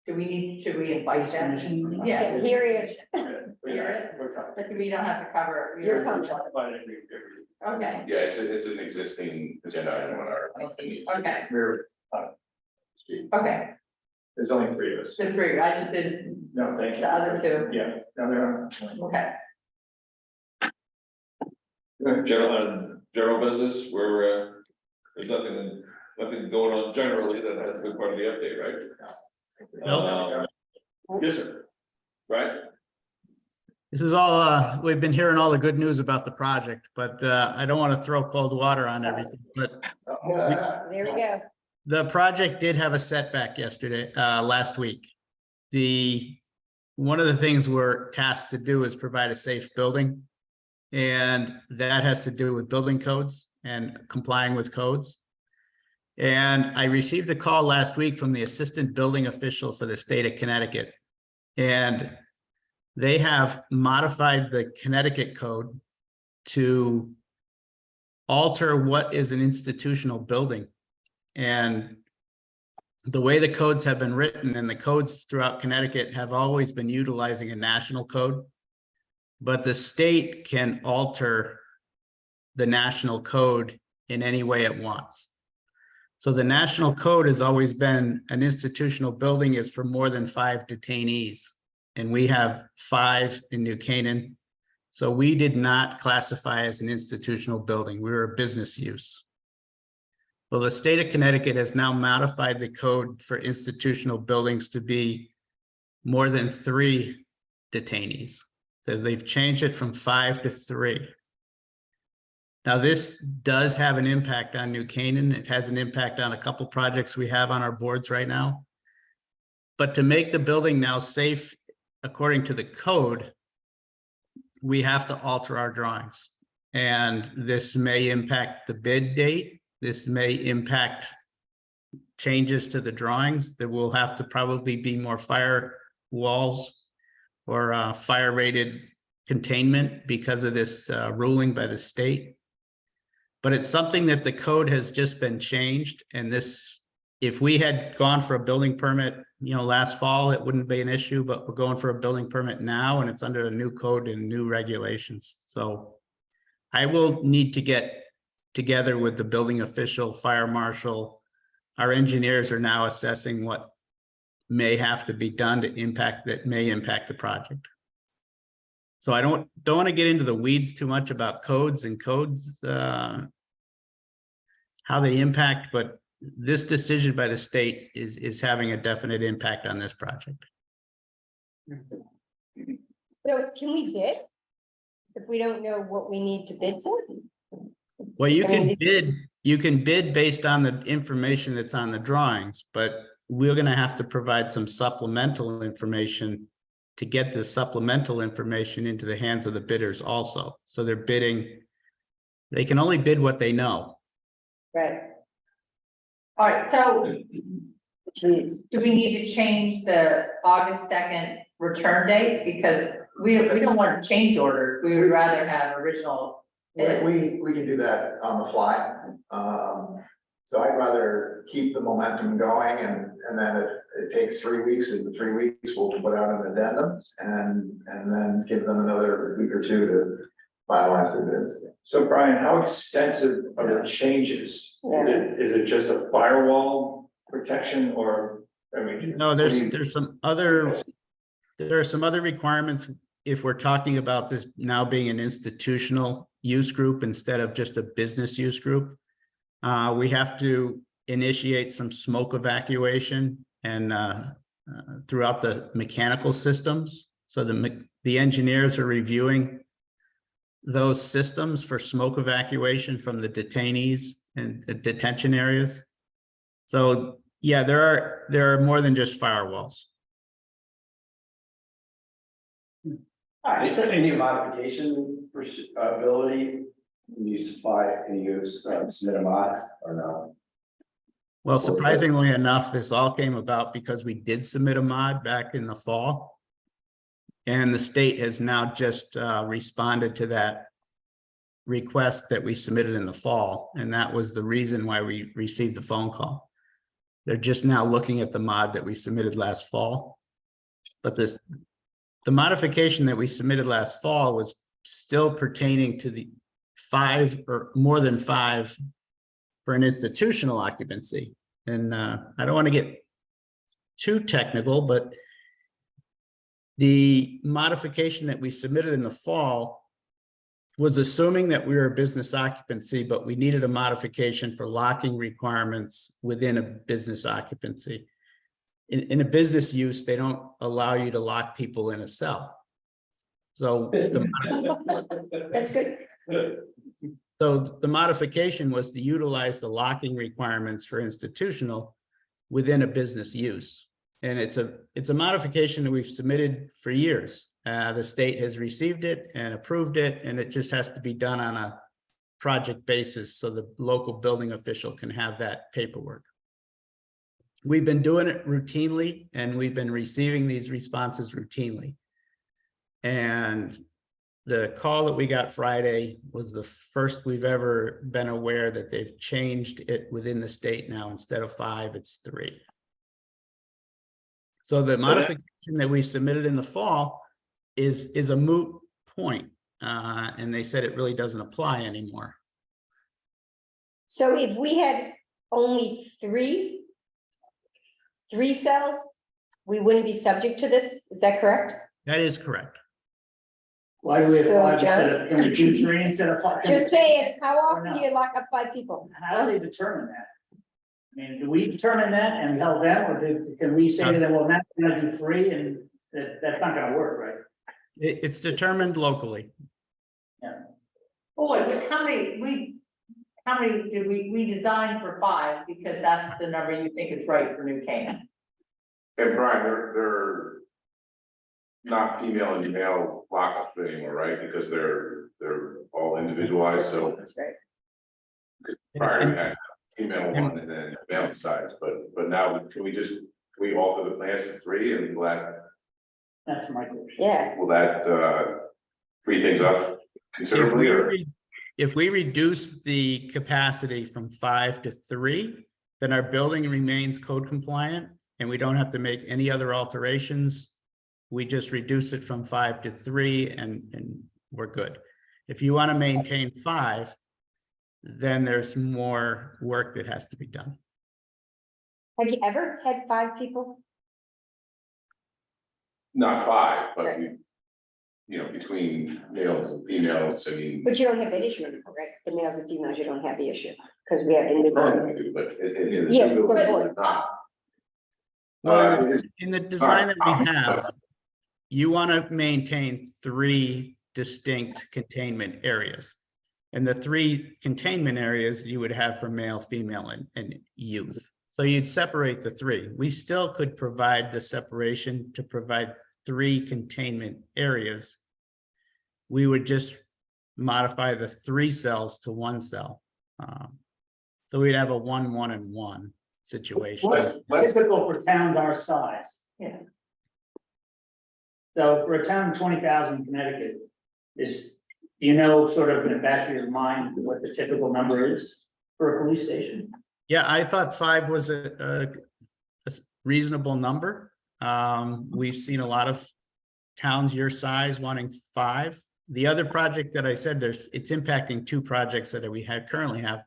Should we invite them? Yeah, Here he is. but we don't have to cover. You're comfortable. Okay, yeah, it's an existing agenda item on our. okay, There's okay, only three of us. the three, I just did No, thank the other two, Yeah, no, there are. okay. General business, where, there's nothing going on generally that has been part of the update, right? Yes, sir. Right? This is all, we've been hearing all the good news about the project, but I don't want to throw cold water on everything, but There we go. the project did have a setback yesterday, last week. One of the things we're tasked to do is provide a safe building. And that has to do with building codes and complying with codes. And I received a call last week from the assistant building official for the state of Connecticut. And they have modified the Connecticut code to alter what is an institutional building. And the way the codes have been written, and the codes throughout Connecticut have always been utilizing a national code. But the state can alter the national code in any way it wants. So the national code has always been an institutional building is for more than 5 detainees. And we have 5 in New Canaan. So we did not classify as an institutional building. We were a business use. Well, the state of Connecticut has now modified the code for institutional buildings to be more than 3 detainees. So they've changed it from 5 to 3. Now, this does have an impact on New Canaan. It has an impact on a couple projects we have on our boards right now. But to make the building now safe, according to the code, we have to alter our drawings. And this may impact the bid date. This may impact changes to the drawings. There will have to probably be more fire walls or fire rated containment because of this ruling by the state. But it's something that the code has just been changed. And this, if we had gone for a building permit, last fall, it wouldn't be an issue, but we're going for a building permit now and it's under a new code and new regulations. So I will need to get together with the building official, fire marshal. Our engineers are now assessing what may have to be done to impact the project. So I don't want to get into the weeds too much about codes, how they impact, but this decision by the state is having a definite impact on this project. So can we bid if we don't know what we need to bid for? Well, you can bid based on the information that's on the drawings, but we're going to have to provide some supplemental information to get the supplemental information into the hands of the bidders also. So they're bidding, they can only bid what they know. Right. All right, so Jeez. do we need to change the August 2nd return date? Because we don't want to change orders. We would rather have original. We can do that on the fly. So I'd rather keep the momentum going and then if it takes 3 weeks, in the 3 weeks, we'll put out an addendum and then give them another week or two to finalize the bids. So Brian, how extensive are the changes? Is it just a firewall protection or, I mean? No, there are some other requirements if we're talking about this now being an institutional use group instead of just a business use group. We have to initiate some smoke evacuation and throughout the mechanical systems. So the engineers are reviewing those systems for smoke evacuation from the detainees and the detention areas. So yeah, there are more than just firewalls. Any modification for ability, can you submit a mod or no? Well, surprisingly enough, this all came about because we did submit a mod back in the fall. And the state has now just responded to that request that we submitted in the fall. And that was the reason why we received the phone call. They're just now looking at the mod that we submitted last fall. But the modification that we submitted last fall was still pertaining to the 5 or more than 5 for an institutional occupancy. And I don't want to get too technical, but the modification that we submitted in the fall was assuming that we were a business occupancy, but we needed a modification for locking requirements within a business occupancy. In a business use, they don't allow you to lock people in a cell. So That's good. the modification was to utilize the locking requirements for institutional within a business use. And it's a modification that we've submitted for years. The state has received it and approved it, and it just has to be done on a project basis so the local building official can have that paperwork. We've been doing it routinely, and we've been receiving these responses routinely. And the call that we got Friday was the first we've ever been aware that they've changed it within the state now. Instead of 5, it's 3. So the modification that we submitted in the fall is a moot point. And they said it really doesn't apply anymore. So if we had only three cells, we wouldn't be subject to this, is that correct? That is correct. Why do we have So, 5 instead John? of, can we do 3 instead of 5? Just saying, how often Or do you lock up 5 people? How do they determine that? I mean, do we determine that and tell them, or can we say to them, well, now we're gonna do 3, and that's not gonna work, right? It's determined locally. Oh, wait, but how many did we design for 5 because that's the number you think is right for New Canaan? And Brian, they're not female and male lockups anymore, right? Because they're all individualized, so That's right. prior we had female one and then male size, but now can we alter the plans to 3 and will That's my question. Yeah, that free things up considerably or? If we reduce the capacity from 5 to 3, then our building remains code compliant and we don't have to make any other alterations. We just reduce it from 5 to 3 and we're good. If you want to maintain 5, then there's more work that has to be done. have you ever had 5 people? Not 5, but Right. we, between males and females, I mean, But you don't have that issue anymore, right? The males and females, you don't have the issue, because we have individual. currently we do, but it Yes, is. but- Not. Well, It's in the design that we not- have, you want to maintain 3 distinct containment areas. And the 3 containment areas you would have for male, female, and youth. So you'd separate the 3. We still could provide the separation to provide 3 containment areas. We would just modify the 3 cells to 1 cell. So we'd have a 1, 1, and 1 situation. What's typical for towns our size? Yeah. So for a town of 20,000 in Connecticut, sort of in the back of your mind, what the typical number is for a police station? Yeah, I thought 5 was a reasonable number. We've seen a lot of towns your size wanting 5. The other project that I said it's impacting 2 projects that we currently have.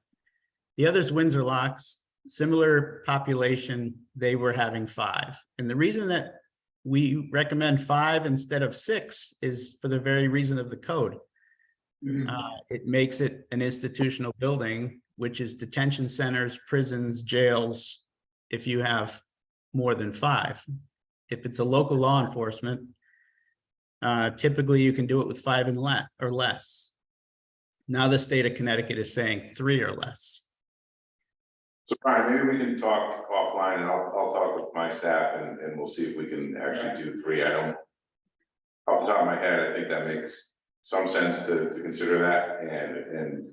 The other's Windsor Locks, similar population, they were having 5. And the reason that we recommend 5 instead of 6 is for the very reason of the code. It makes it an institutional building, which is detention centers, prisons, jails, if you have more than 5. If it's a local law enforcement, typically you can do it with 5 or less. Now the state of Connecticut is saying 3 or less. So Brian, maybe we can talk offline and I'll talk with my staff and we'll see if we can actually do 3. I don't. Off the top of my head, I think that makes some sense to consider that and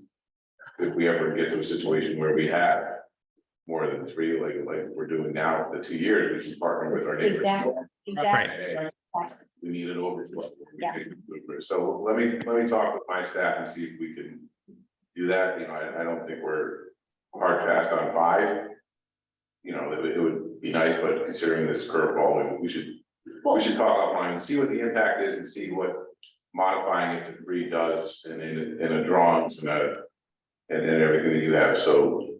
if we ever get to a situation where we have more than 3, like we're doing now for the 2 years, we can partner with our neighbors. Exactly, exactly. Hey, we need an overflow. Yeah. So let me talk with my staff and see if we can do that. You know, I don't think we're hard fast on 5. You know, it would be nice, but considering this curveball, we should talk offline and see what the impact is and see what modifying it to 3 does and in a drawings and everything that you have. So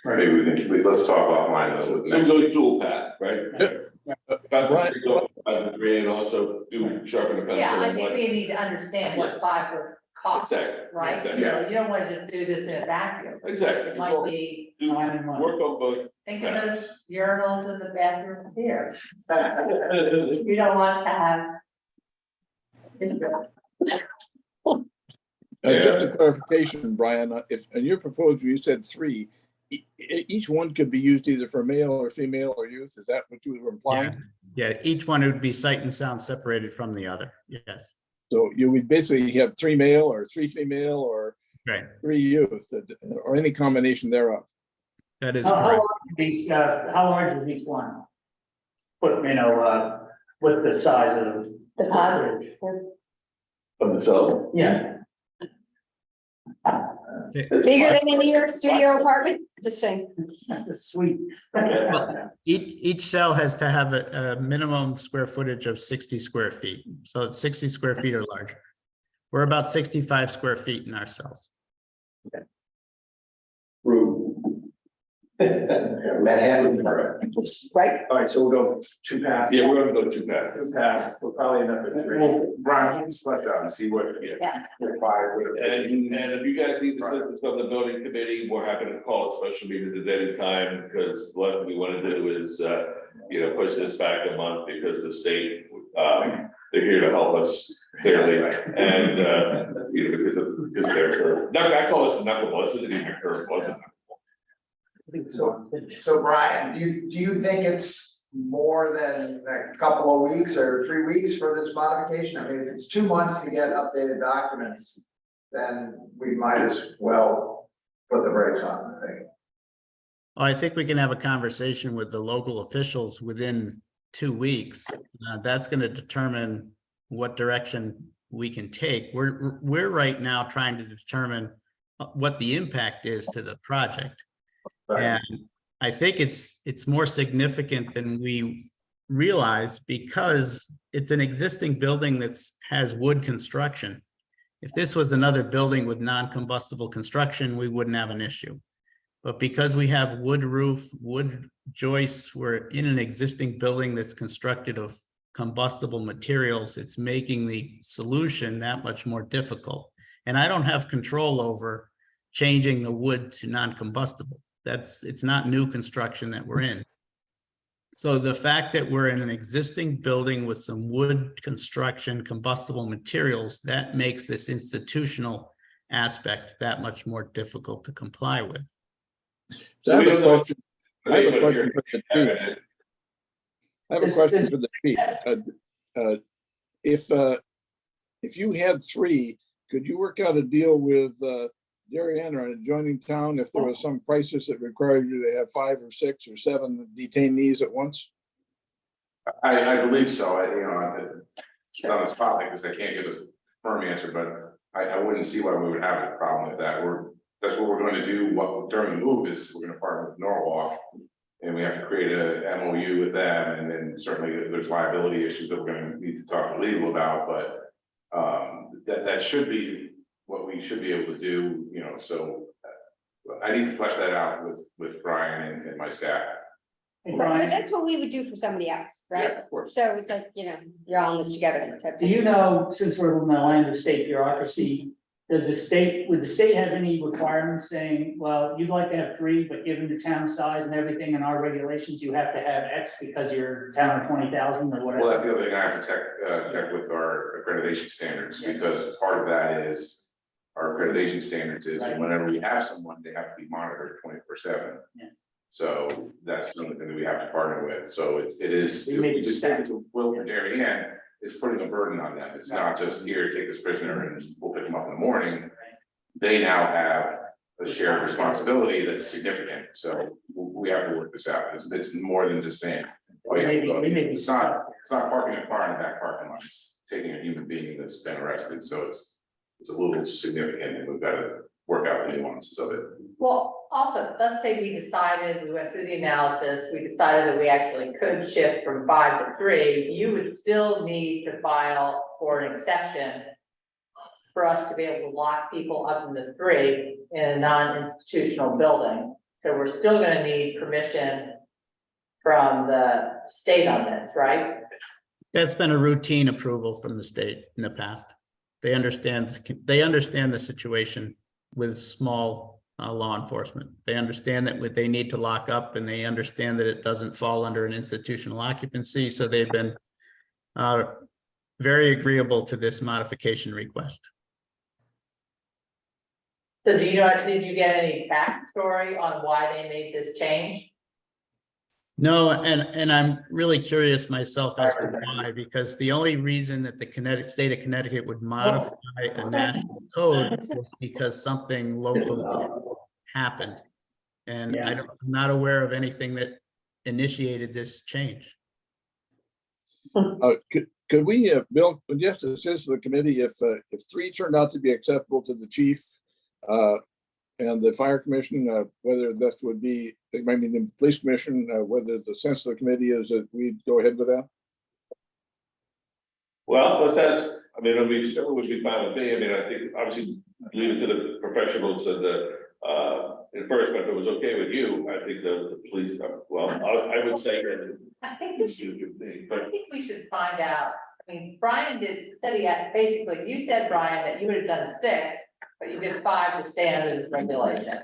maybe let's talk offline. So go dual path, right? And also do sharpen the pencil. Yeah, I and think what- we need to understand what 5 would cost, Exactly. right? Exactly. You know, you don't wanna just do this in a vacuum. Exactly. It might be, Do work on both. think of those urinals in the bathroom here. You don't want to have. Just a clarification, Brian, if, in your proposal, you said 3, each one could be used either for male or female or youth, is that what you were implying? Yeah, each one would be sight and sound separated from the other. Yes, So you would basically have 3 male or 3 female or right. 3 youth, or any combination thereof. That is How correct. large is each, how large is each one? Put, with the size of. The pod. Of themselves. Yeah. Bigger than in your studio apartment, just saying. That's sweet. Well, each cell has to have a minimum square footage of 60 square feet. So it's 60 square feet or larger. We're about 65 square feet in our cells. Manhattan. Right? All right, so we'll go 2 paths. Yeah, we're gonna go 2 paths. 2 paths, we'll probably end up at 3. Well, Brian, you can flesh out and see what. Yeah. And if you guys need assistance from the building committee, we're happy to call a special meeting at any time, because what we want to do is, push this back a month, because the state, they're here to help us clearly, and, because they're, I call this a knuckleball, this isn't even a curveball, it's a So Brian, do you think it's more than a couple of weeks or 3 weeks for this modification? I mean, if it's 2 months to get updated documents, then we might as well put the brakes on, I think. I think we can have a conversation with the local officials within 2 weeks. That's going to determine what direction we can take. We're right now trying to determine what the impact is to the project. And I think it's more significant than we realize, because it's an existing building has wood construction. If this was another building with non-combustible construction, we wouldn't have an issue. But because we have wood roof, wood joists, we're in an existing building that's constructed of combustible materials, it's making the solution that much more difficult. And I don't have control over changing the wood to non-combustible. It's not new construction that we're in. So the fact that we're in an existing building with some wood construction, combustible materials, that makes this institutional aspect that much more difficult to comply with. So I have a question. I have a question for the chief. I have a question for the chief. If you had 3, could you work out a deal with Darien or an adjoining town if there was some crisis that required you to have 5 or 6 or 7 detainees at once? I believe so. It's on the spot like this, I can't give a firm answer, but I wouldn't see why we would have a problem with that. That's what we're going to do. What during the move is we're going to partner with Norwalk, and we have to create a MOU with them, and then certainly there's liability issues that we're going to need to talk to legal about, but that should be what we should be able to do, so I need to flesh that out with Brian and my staff. Hey, But Brian, that's what we would do for somebody else, Yeah, right? of course. So it's like, you're all in this together. type do thing. you know, since we're in the land of state bureaucracy, would the state have any requirements saying, well, you'd like to have 3, but given the town size and everything and our regulations, you have to have X because you're a town of 20,000 or whatever? Well, that's the other thing I have to check with our accreditation standards, because part of that is our accreditation standards is, Right. and whenever we have someone, they have to be monitored 24/7. Yeah. So that's something that we have to partner with, so it is, We if may we be just take it stacked. to Will or Darien, it's putting a burden on them, it's not just here, take this prisoner and we'll pick them up in the morning. They now have a shared responsibility that's significant, so we have to work this out, it's more than just saying. Oh, yeah, Maybe, well, we may be it's not, stuck. it's not parking a car in the back parking lot, it's taking a human being that's been arrested, so it's a little significant, and we've got to work out the nuances of it. Well, also, let's say we decided, we went through the analysis, we decided that we actually could shift from 5 to 3, you would still need to file for an exception for us to be able to lock people up in the 3 in a non-institutional building. So we're still gonna need permission from the state on this, right? That's been a routine approval from the state in the past. They understand the situation with small law enforcement. They understand that what they need to lock up, and they understand that it doesn't fall under an institutional occupancy. So they've been very agreeable to this modification request. So do you know, did you get any backstory on why they made this change? No, and I'm really curious myself as to why, because the only reason that the state of Connecticut would modify a national code was because something local happened. And Yeah. I'm not aware of anything that initiated this change. Could we, Bill, just assist the committee if 3 turned out to be acceptable to the chief and the fire commission, whether that would be, maybe the police commission, whether the sense of the committee is that we go ahead with that? Well, let's ask, I mean, it would be fine with me, I mean, I think, obviously, leave it to the professionals and the, enforcement, if it was okay with you, I think the police, well, I would say that. I think we should find out, I mean, Brian said he had, basically, you said, Brian, that you would have done 6, but you did 5 to stay under this regulation.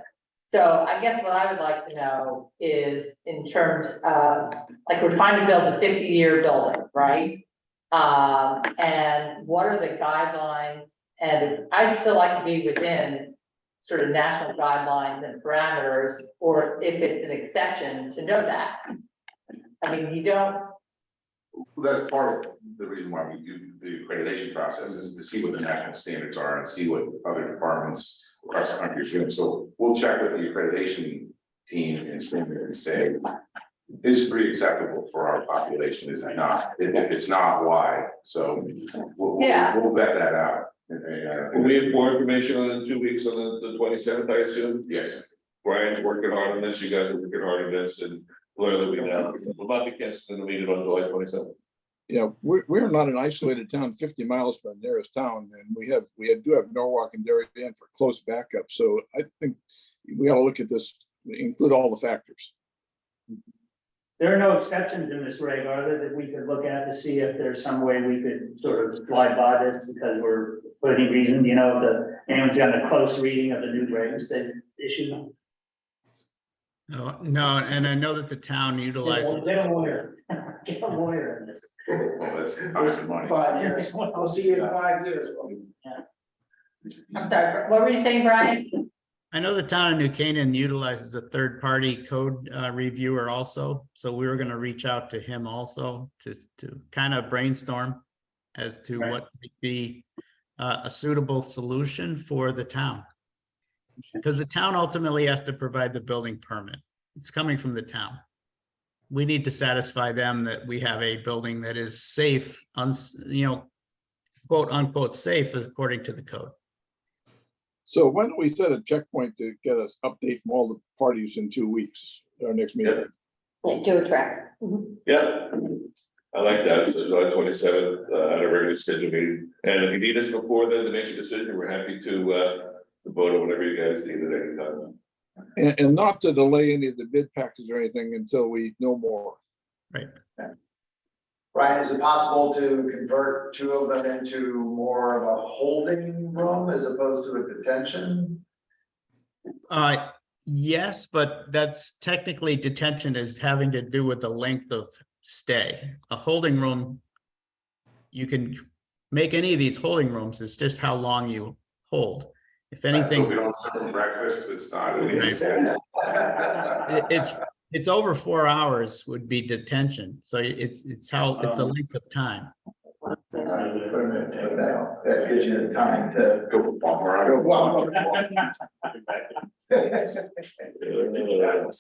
So I guess what I would like to know is in terms of, like, we're trying to build a 50-year building, right? And what are the guidelines? And I'd still like to be within sort of national guidelines and parameters, or if it's an exception, to know that. I mean, you don't. That's part of the reason why we do the accreditation process, is to see what the national standards are and see what other departments across the country are doing. So we'll check with the accreditation team and say, is 3 acceptable for our population? Is it not? If it's not, why? So we'll vet that out. Will we have more information on in 2 weeks on the 27th, I assume? Yes. Brian's working hard on this, you guys are working hard on this, and clearly we know, we'll not be canceling the meeting on July 27th. Yeah, we're not an isolated town 50 miles from the nearest town, and we do have Norwalk and Darien for close backup. So I think we ought to look at this, include all the factors. There are no exceptions in this reg, are there, that we could look at to see if there's some way we could sort of slide by this because we're, for any reason, you know, if anyone's got a close reading of the new regs they issued? No, and I know that the town utilizes. Get a lawyer, get a lawyer in this. Well, that's cost of money. 5 years, I'll see you in 5 years. I'm sorry, what were you saying, Brian? I know the town of New Canaan utilizes a third-party code reviewer also, so we were gonna reach out to him also to kind of brainstorm as to Right. what might be a suitable solution for the town. Because the town ultimately has to provide the building permit. It's coming from the town. We need to satisfy them that we have a building that is safe, quote unquote, safe according to the code. So why don't we set a checkpoint to get us update from all the parties in 2 weeks, our next meeting? Yeah, do a track. Mhm. Yeah, I like that, so July 27th, at a regular scheduled meeting, and if you need us before then to make your decision, we're happy to vote on whatever you guys need at any time. And not to delay any of the bid packages or anything until we know more. Brian, is it possible to convert 2 of them into more of a holding room as opposed to a detention? Yes, but that's technically detention is having to do with the length of stay. A holding room, you can make any of these holding rooms, it's just how long you hold. If So anything, we don't serve breakfast, it's not. it's over 4 hours would be detention. So it's the length of time. That gives you the time to Go walk around. All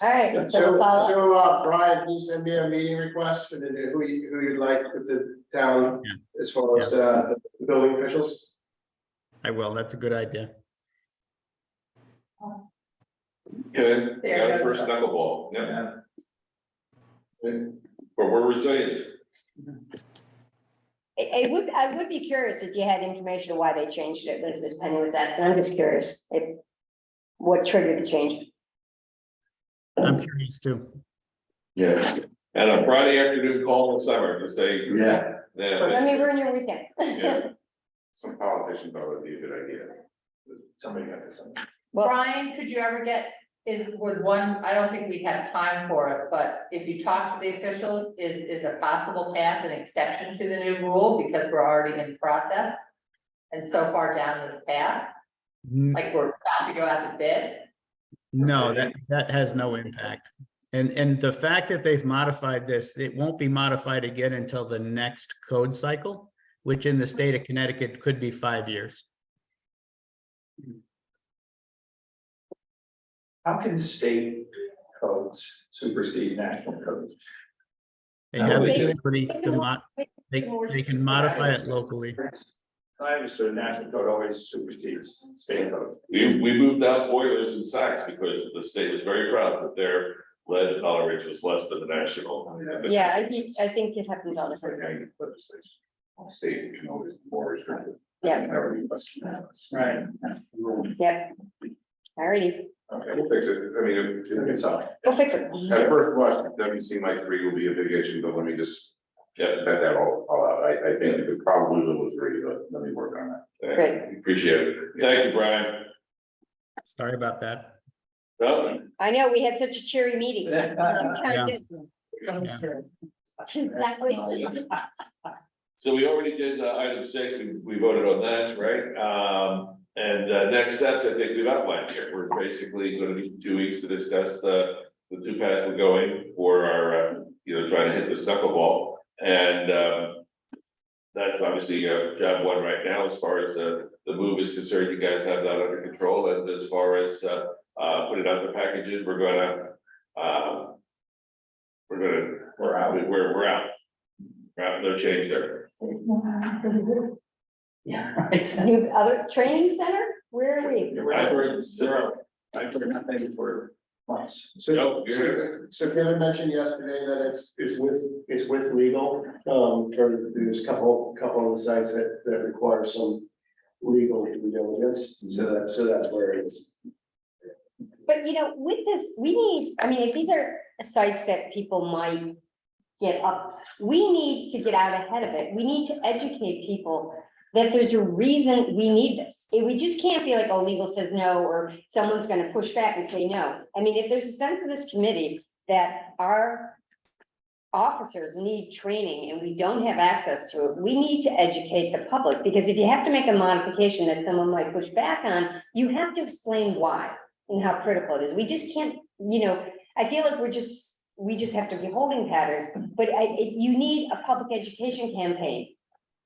right, so we'll follow up. So, Brian, can you send me a meeting request for who you'd like with the town Yeah. as far as, the building officials? I will. That's a good idea. Okay, we There got it the goes. first knuckleball, yeah. But we're resilient. I would be curious if you had information on why they changed it, as Penny was asking. I'm just curious if what triggered the change. I'm curious too. Yeah. And a Friday afternoon call in the summer to say. Yeah. Let me ruin your weekend. Yeah. Some politicians thought it would be a good idea. Somebody got this. Well, Brian, could you ever get, would one, I don't think we have time for it, but if you talk to the officials, is a possible path an exception to the new rule because we're already in process? And so far down this path, like we're about to go out to bid? No, that has no impact. And the fact that they've modified this, it won't be modified again until the next code cycle, which in the state of Connecticut could be 5 years. How can state codes supersede national codes? They have the They- ability to they can modify it locally. I understood national code always supersedes state code. We moved out boilers in Saks because the state was very proud that their lead tolerance was less than the national. yeah, I think it happens all the time. State can always be more restrictive. Yeah. Never be less. Right. Yep. Alrighty, Okay, we'll fix it. I mean, it's up. go fix it. At first blush, it doesn't seem like 3 will be a big issue, but let me just vet that all out. I think it could probably live with 3, but let me work on that. Great. Appreciate it. Thank you, Brian. Sorry about that. Well, I know, we had such a cheery meeting. Yeah. Exactly. so we already did item 6, we voted on that, right? And next steps, I think we've outlined here. We're basically gonna be 2 weeks to discuss the 2 paths we're going for our, trying to hit this knuckleball. And that's obviously job 1 right now, as far as the move is concerned. You guys have that under control, and as far as putting out the packages, we're out. We're out. No change there. Yeah. Right. New other training center, where are we? I've heard 0. I've heard nothing for months. So, you're here. So Kevin mentioned yesterday that it's with legal, there's a couple of the sites that require some legal due diligence, so that's where it is. But with this, we need, if these are sites that people might get up, we need to get out ahead of it. We need to educate people that there's a reason we need this. We just can't be like, oh, legal says no, or someone's gonna push back and say no. If there's a sense of this committee that our officers need training and we don't have access to it, we need to educate the public, because if you have to make a modification that someone might push back on, you have to explain why and how critical it is. We just can't, I feel like we just have to be holding pattern, but you need a public education campaign.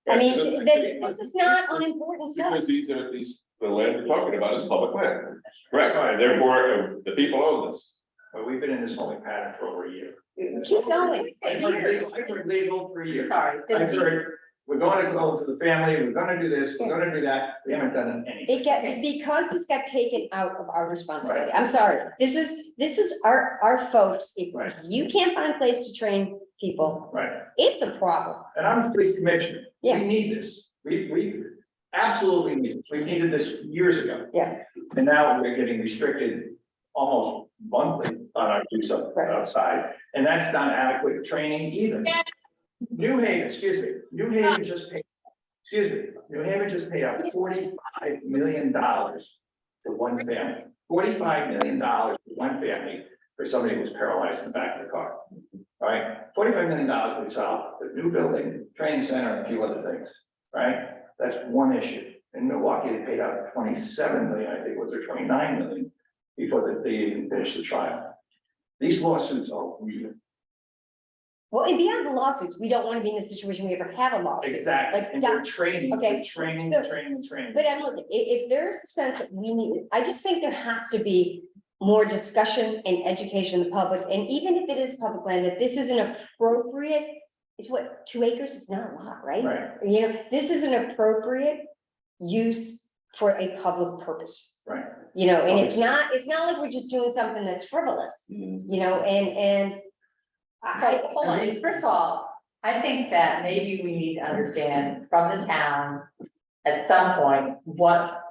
This is not unimportant stuff. Because the land we're talking about is public land. Correct, and therefore, the people own this. But we've been in this holding pattern for over a year. Keep going. I've heard legal for years. Sorry. I've heard, we're going to go to the family, we're gonna do this, we're gonna do that, we haven't done anything. Because this got taken out of our responsibility. I'm sorry. This is our folks. If Right. you can't find a place to train people, Right, it's a problem. and I'm the police commissioner, Yeah. we need this, we absolutely need this, we needed this years ago. Yeah. And now we're getting restricted almost monthly on our use of Right. outside, and that's not adequate training either. New Haven just paid, New Haven just paid out $45 million for one family, $45 million for one family for somebody who was paralyzed in the back of the car. Right, $45 million would solve the new building, training center, and a few other things, right? That's one issue. In Milwaukee, they paid out 27 million, I think it was, or 29 million, before they even finished the trial. These lawsuits are real. Well, and beyond the lawsuits, we don't want to be in a situation we ever have a lawsuit. Exactly, Like, and doc- they're training, okay, they're training, so- training, training. But I'm looking, if there's a sense that we need, I just think there has to be more discussion and education of the public, and even if it is public land, that this is an appropriate, it's what, 2 acres is not a lot, right? Right, You know, this is an appropriate use for a public purpose, right. you know, and it's not like we're just doing something that's frivolous, you know, and. So, hold on, first of all, I think that maybe we need to understand from the town at some point, what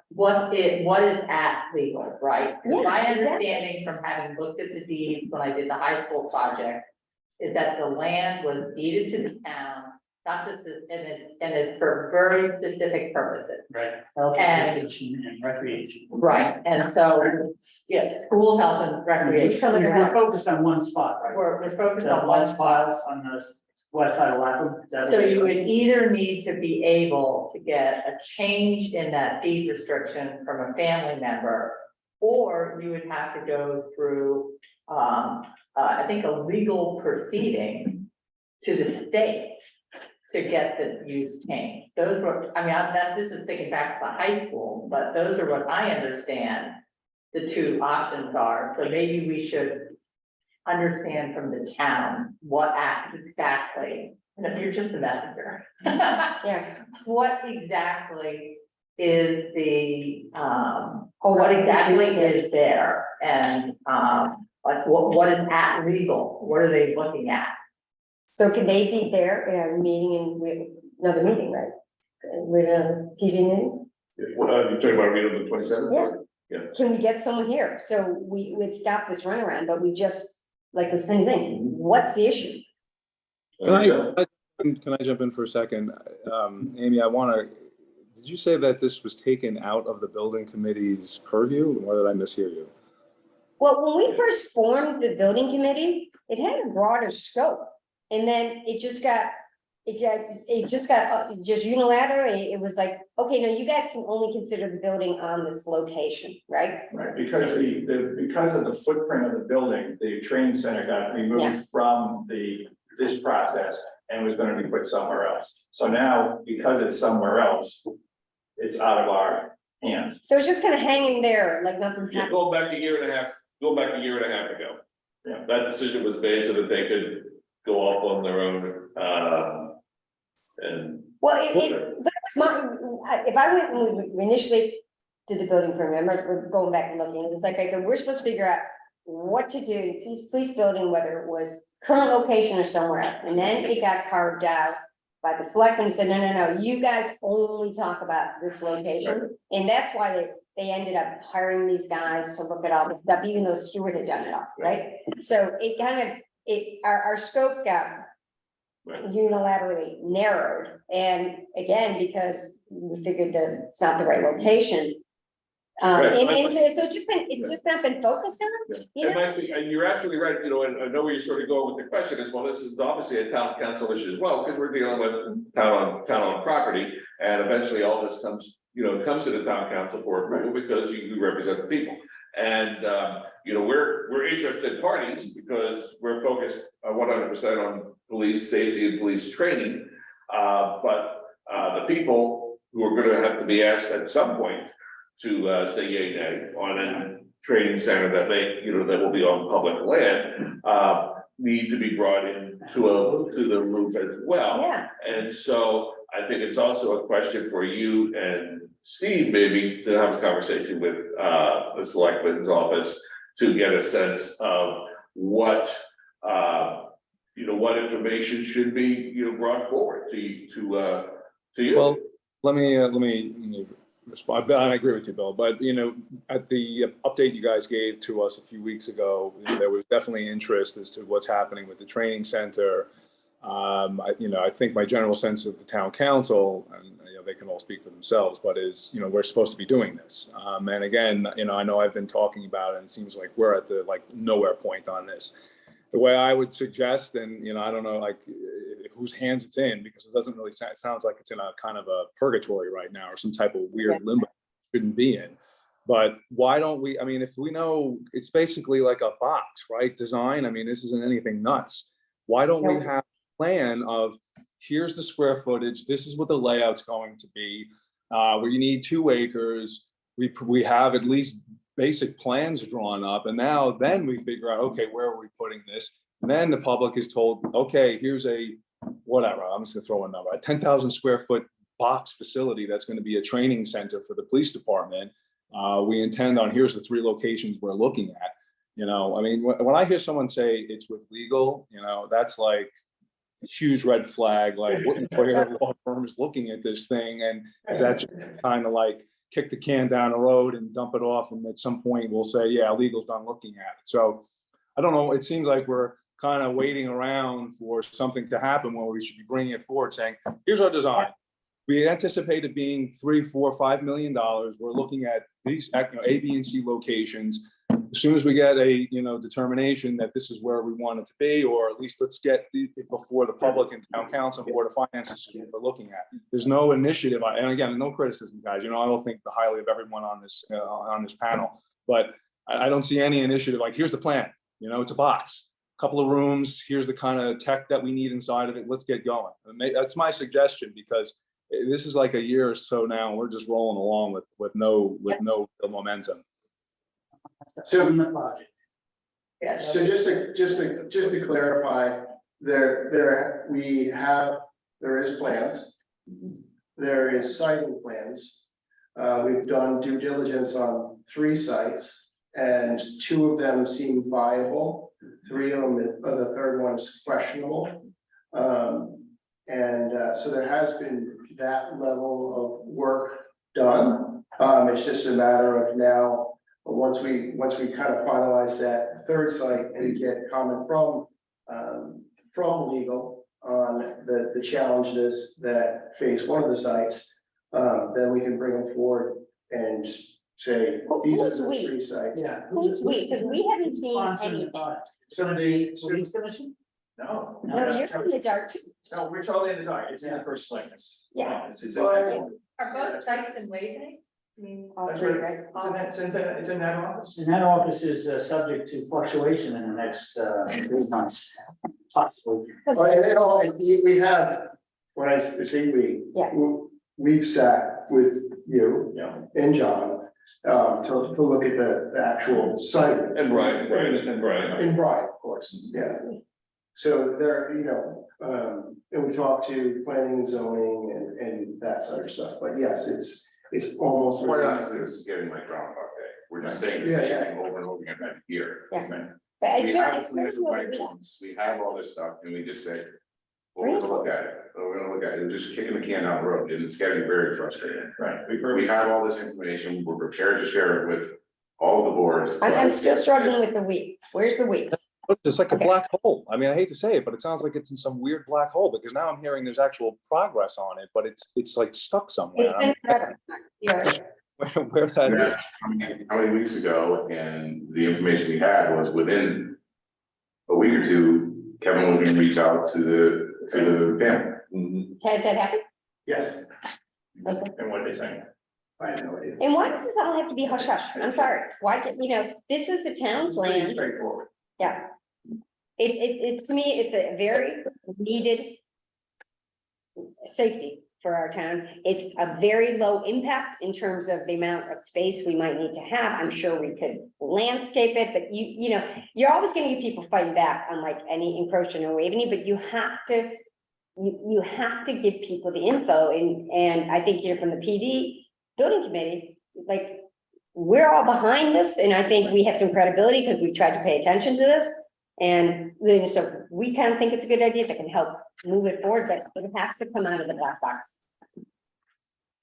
is at legal, right? 'Cause Yeah, my exactly. understanding from having looked at the deeds when I did the high school project is that the land was deeded to the town, not just, and it's for very specific purposes. Right. Health, And- education, and recreation. Right, and so, yeah, school, health and recreation. We're focused on one spot, right? We're focused The on one one spot on the west side of Lapham. So you would either need to be able to get a change in that deed restriction from a family member, or you would have to go through, I think, a legal proceeding to the state to get the use changed. Those were, I mean, this is thinking back to the high school, but those are what I understand the two options are. So maybe we should understand from the town what act exactly, and if you're just a messenger. Yeah, What exactly is the, what exactly is there? And, like, what is at legal? What are they looking at? so can they be there in a meeting and with another meeting, right? With a TV meeting? What, you're talking about reading the 27th? Yeah. Can we get someone here? So we would stop this runaround, but we just, like this funny thing, what's the issue? Can I jump in for a second? Amy, did you say that this was taken out of the building committee's purview, or did I mishear you? Well, when we first formed the building committee, it had a broader scope. And then it just got just unilaterally, it was like, okay, no, you guys can only consider the building on this location, right? Right, because because of the footprint of the building, the training center got Yeah. removed from this process and was gonna be put somewhere else. So now, because it's somewhere else, it's out of our hands. So it's just kind of hanging there, like nothing's Yeah, happening. go back a year and a half ago. Yeah. That decision was made so that they could go off on their own, and. Well, but it was if I went and we initially did the building program, we're going back and looking, it's like, okay, we're supposed to figure out what to do, police building, whether it was current location or somewhere else, and then it got carved out by the selectmen, who said, no, you guys only talk about this location, and that's why they ended up hiring these guys to look at all this stuff, even though Stewart had done it all, right? So it kind of, our scope got unilaterally narrowed, and again, because we figured that it's not the right location. Right. And so it's just not been focused on, you It know? might be, and you're absolutely right, you know, and I know where you're sort of going with the question as well, this is obviously a town council issue as well, because we're dealing with town on property. And eventually all this comes to the town council for approval, because you represent the people. And, we're interested parties, because we're focused 100% on police safety and police training. But the people who are gonna have to be asked at some point to say yay nay on a training center that that will be on public land, need to be brought in to the loop as well. Yeah, And so I think it's also a question for you and Steve, maybe, to have a conversation with the selectman's office to get a sense of what what information should be, brought forward to you. Well, let me respond. I agree with you, Bill, but at the update you guys gave to us a few weeks ago, there was definitely interest as to what's happening with the training center. I think my general sense of the town council, and they can all speak for themselves, but is, we're supposed to be doing this. And again, I know I've been talking about it, and it seems like we're at the nowhere point on this. The way I would suggest, and I don't know, if whose hands it's in, because it doesn't really sound, it sounds like it's in a kind of a purgatory right now, or some type of weird limbo it shouldn't be in. But why don't we, I mean, if we know it's basically like a box, right? Design, I mean, this isn't anything nuts. Why don't we have a plan of, here's the square footage, this is what the layout's going to be, where you need 2 acres, we have at least basic plans drawn up, and now then we figure out, okay, where are we putting this? And then the public is told, okay, here's a, whatever, I'm just gonna throw a number, a 10,000 square foot box facility that's gonna be a training center for the police department. We intend on, here's the 3 locations we're looking at. You know, I mean, when I hear someone say it's with legal, you know, that's like a huge red flag, like what employer law firm is looking at this thing, and is that just kind of like kick the can down the road and dump it off, and at some point we'll say, yeah, legal's done looking at it. So I don't know, it seems like we're kind of waiting around for something to happen where we should be bringing it forward saying, here's our design. We anticipate it being $3, $4, $5 million. We're looking at these, you know, A, B, and C locations. As soon as we get a, you know, determination that this is where we want it to be, or at least let's get it before the public and town council and board of finances is what we're looking at. There's no initiative, and again, no criticism, guys. You know, I don't think highly of everyone on this panel, but I don't see any initiative like, here's the plan. You know, it's a box, couple of rooms. Here's the kind of tech that we need inside of it. Let's get going. That's my suggestion, because this is like a year or so now, and we're just rolling along with no momentum. So- In the project. Yeah. So just to clarify, there is plans. There is siting plans. We've done due diligence on 3 sites, and 2 of them seem viable. 3 of them, the third one is questionable. So there has been that level of work done. It's just a matter of now, once we kind of finalize that 3rd site and get comment from legal on the challenges that face one of the sites, then we can bring them forward and say, these are the 3 sites. Yeah. Who's we? Because we haven't seen any. So Police commission? No. No, you're in the dark too. No, we're totally in the dark. It's in the first likeness. Yeah. It's Well, Are both sites in Waveney? I mean, All That's 3, right. right? It's in that office. And that office is subject to fluctuation in the next 3 months, possibly. Well, and it all, we have, when I say Yeah. we've sat with you Yeah. and John, to look at the actual site. And Brian. And Brian, of course, yeah. So there, you know, and we talked to planning and zoning and that sort of stuff, but yes, it's almost. Quite honestly, this is getting like Groundhog Day. We're just saying the Yeah, same yeah. thing over and over again every year. Yeah. But I We still, have I the still plans feel and that we- plans, we have all this stuff, and we just say, well, we're gonna look at it, we're gonna look at it, we're just kicking the can down the road, and it's getting very frustrating. Right. We have all this information, we're prepared to share it with all the boards. I'm still struggling with the week. Where's the week? It's like a black hole. I mean, I hate to say it, but it sounds like it's in some weird black hole, because now I'm hearing there's actual progress on it, but it's like stuck somewhere. It's been forever. You're right. Where's that? Yeah, how many weeks ago, and the information we had was within a week or 2, Kevin was gonna reach out to the family. Has that happened? Yes, Okay. And what are they saying? I have no idea. And why does this all have to be hush hush? I'm sorry. Why, you know, this is the town's Pretty land. straightforward. Yeah. It's to me, it's a very needed safety for our town. It's a very low impact in terms of the amount of space we might need to have. I'm sure we could landscape it, but you know, you're always gonna get people fighting back on like any encroachment or Waveney, but you have to, you have to give people the info, and I think, you know, from the PD building committee, like, we're all behind this, and I think we have some credibility because we've tried to pay attention to this. And then, so we kind of think it's a good idea that can help move it forward, but it has to come out of the black box.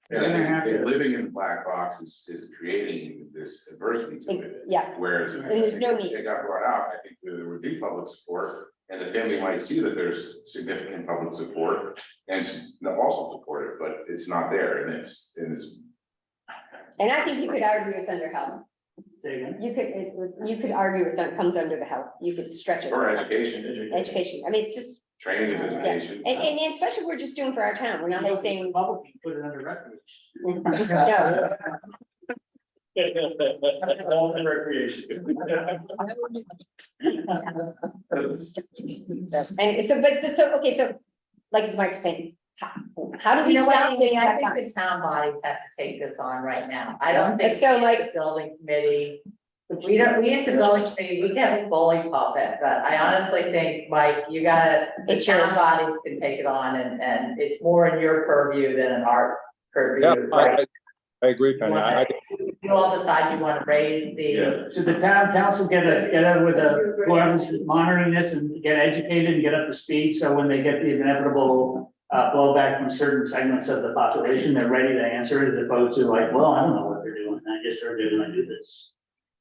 And I think living in the black box is creating this adversity to it. Yeah, Whereas. And there's no need. It got brought out, I think there would be public support, and the family might see that there's significant public support and also support it, but it's not there, and it's. and I think you could argue with under health. Say again? You could argue it comes under the health, you could stretch it. Or education, Education, I mean, it's just, training is yeah, education. and especially we're just doing for our town, we're not saying. Public, you put it under recreation. No. All in recreation. And so, okay, so, like as Mike was saying, how do we You know what, stop this? Amy, I think the town bodies have to take this on right now. I don't think. Let's go, Mike. The building committee, we as a building committee, we can have a bully puppet, but I honestly think, Mike, the It's town yours. bodies can take it on and it's more in your purview than in our purview. Yeah, right? I agree, Penny. You all decide you want to raise the. Should the town council get together with whoever's monitoring this and get educated and get up to speed, so when they get the inevitable blowback from certain segments of the population, they're ready to answer it, as opposed to like, well, I don't know what they're doing, I just heard they're gonna do this.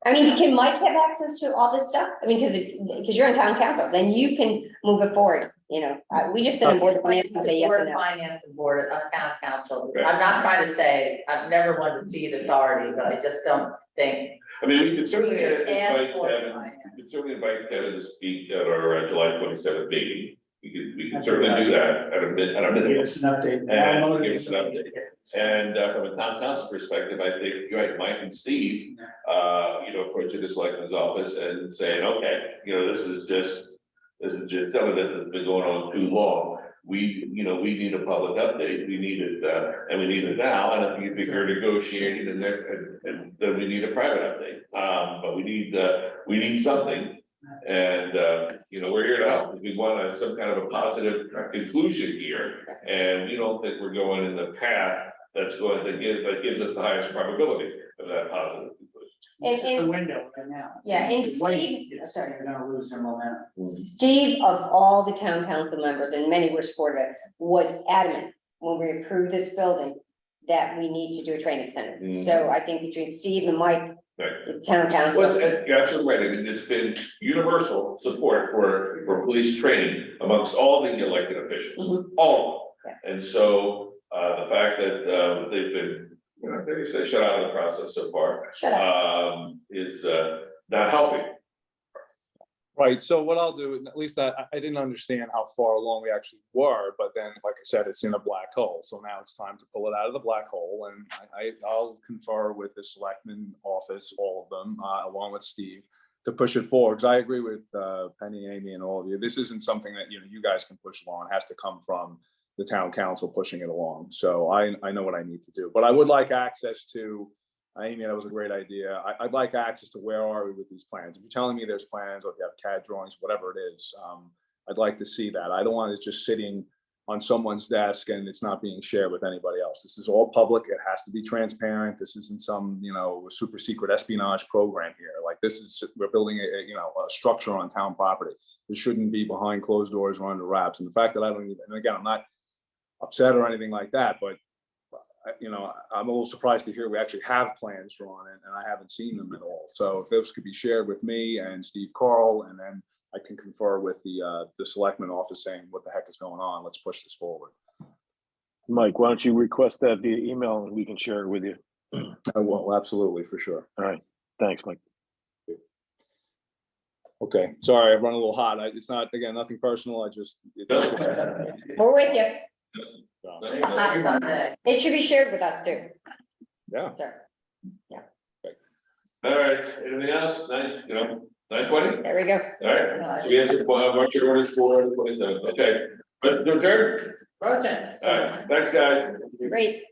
I mean, can Mike have access to all this stuff? I mean, because you're in town council, then you can move it forward, you know, we just sit on board of finance and say yes Board or of no. Finance and Board of Town Council. I'm not trying to say, I've never wanted to see the authority, but I just don't think. I mean, we could certainly We could ask invite for it. Kevin, we could certainly invite Kevin to speak at our July 27th meeting. We could certainly do that at a minimum. Give us an update. And give us an update. And from a town council perspective, I think, you're right, Mike and Steve, you know, approaching the selectman's office and saying, okay, you know, this is just something that's been going on too long. We need a public update, we need it, and we need it now, and if you're negotiating and then we need a private update. But we need something. And, you know, we're here to help, we want some kind of a positive conclusion here, and we don't think we're going in the path that gives us the highest probability of that positive conclusion. It's the window right now. Yeah, and Just wait. Steve, Yes, sorry. You're gonna lose their momentum. Steve, of all the town council members, and many were supportive, was adamant when we approved this building that we need to do a training center. Mhm. So I think between Steve and Mike, Right. the town Well, council, you're absolutely right. I mean, it's been universal support for police training amongst all the elected officials, all of them. And so, the fact that, they've been, you know, they say shut out of the process so far, shut up. is, not helping. Right, so what I'll do, at least I didn't understand how far along we actually were, but then, like I said, it's in a black hole. So now it's time to pull it out of the black hole, and I'll confer with the selectman office, all of them, along with Steve, to push it forward. Because I agree with Penny, Amy, and all of you. This isn't something that, you know, you guys can push along. It has to come from the town council pushing it along. So I know what I need to do, but I would like access to. Amy, that was a great idea. I'd like access to where are we with these plans. If you're telling me there's plans, or if you have CAD drawings, whatever it is, I'd like to see that. I don't want it just sitting on someone's desk and it's not being shared with anybody else. This is all public. It has to be transparent. This isn't some, you know, super secret espionage program here. Like we're building a structure on town property. This shouldn't be behind closed doors or under wraps. And the fact that I don't even, and again, I'm not upset or anything like that, but I'm a little surprised to hear we actually have plans drawn and I haven't seen them at all. So if those could be shared with me and Steve Carl, and then I can confer with the selectman office saying what the heck is going on, let's push this forward. Mike, why don't you request that via email and we can share it with you? I will, absolutely, for sure. All right, thanks, Mike. Okay, sorry, I run a little hot. It's not, again, nothing personal. We're with you. It's not Sunday. It should be shared with us too. Yeah. Sure. All right, anything else? 9:20? There we go. All right, so we answered market orders for the 27th. Okay, but no turn. Rosen. All right, thanks, guys. Great.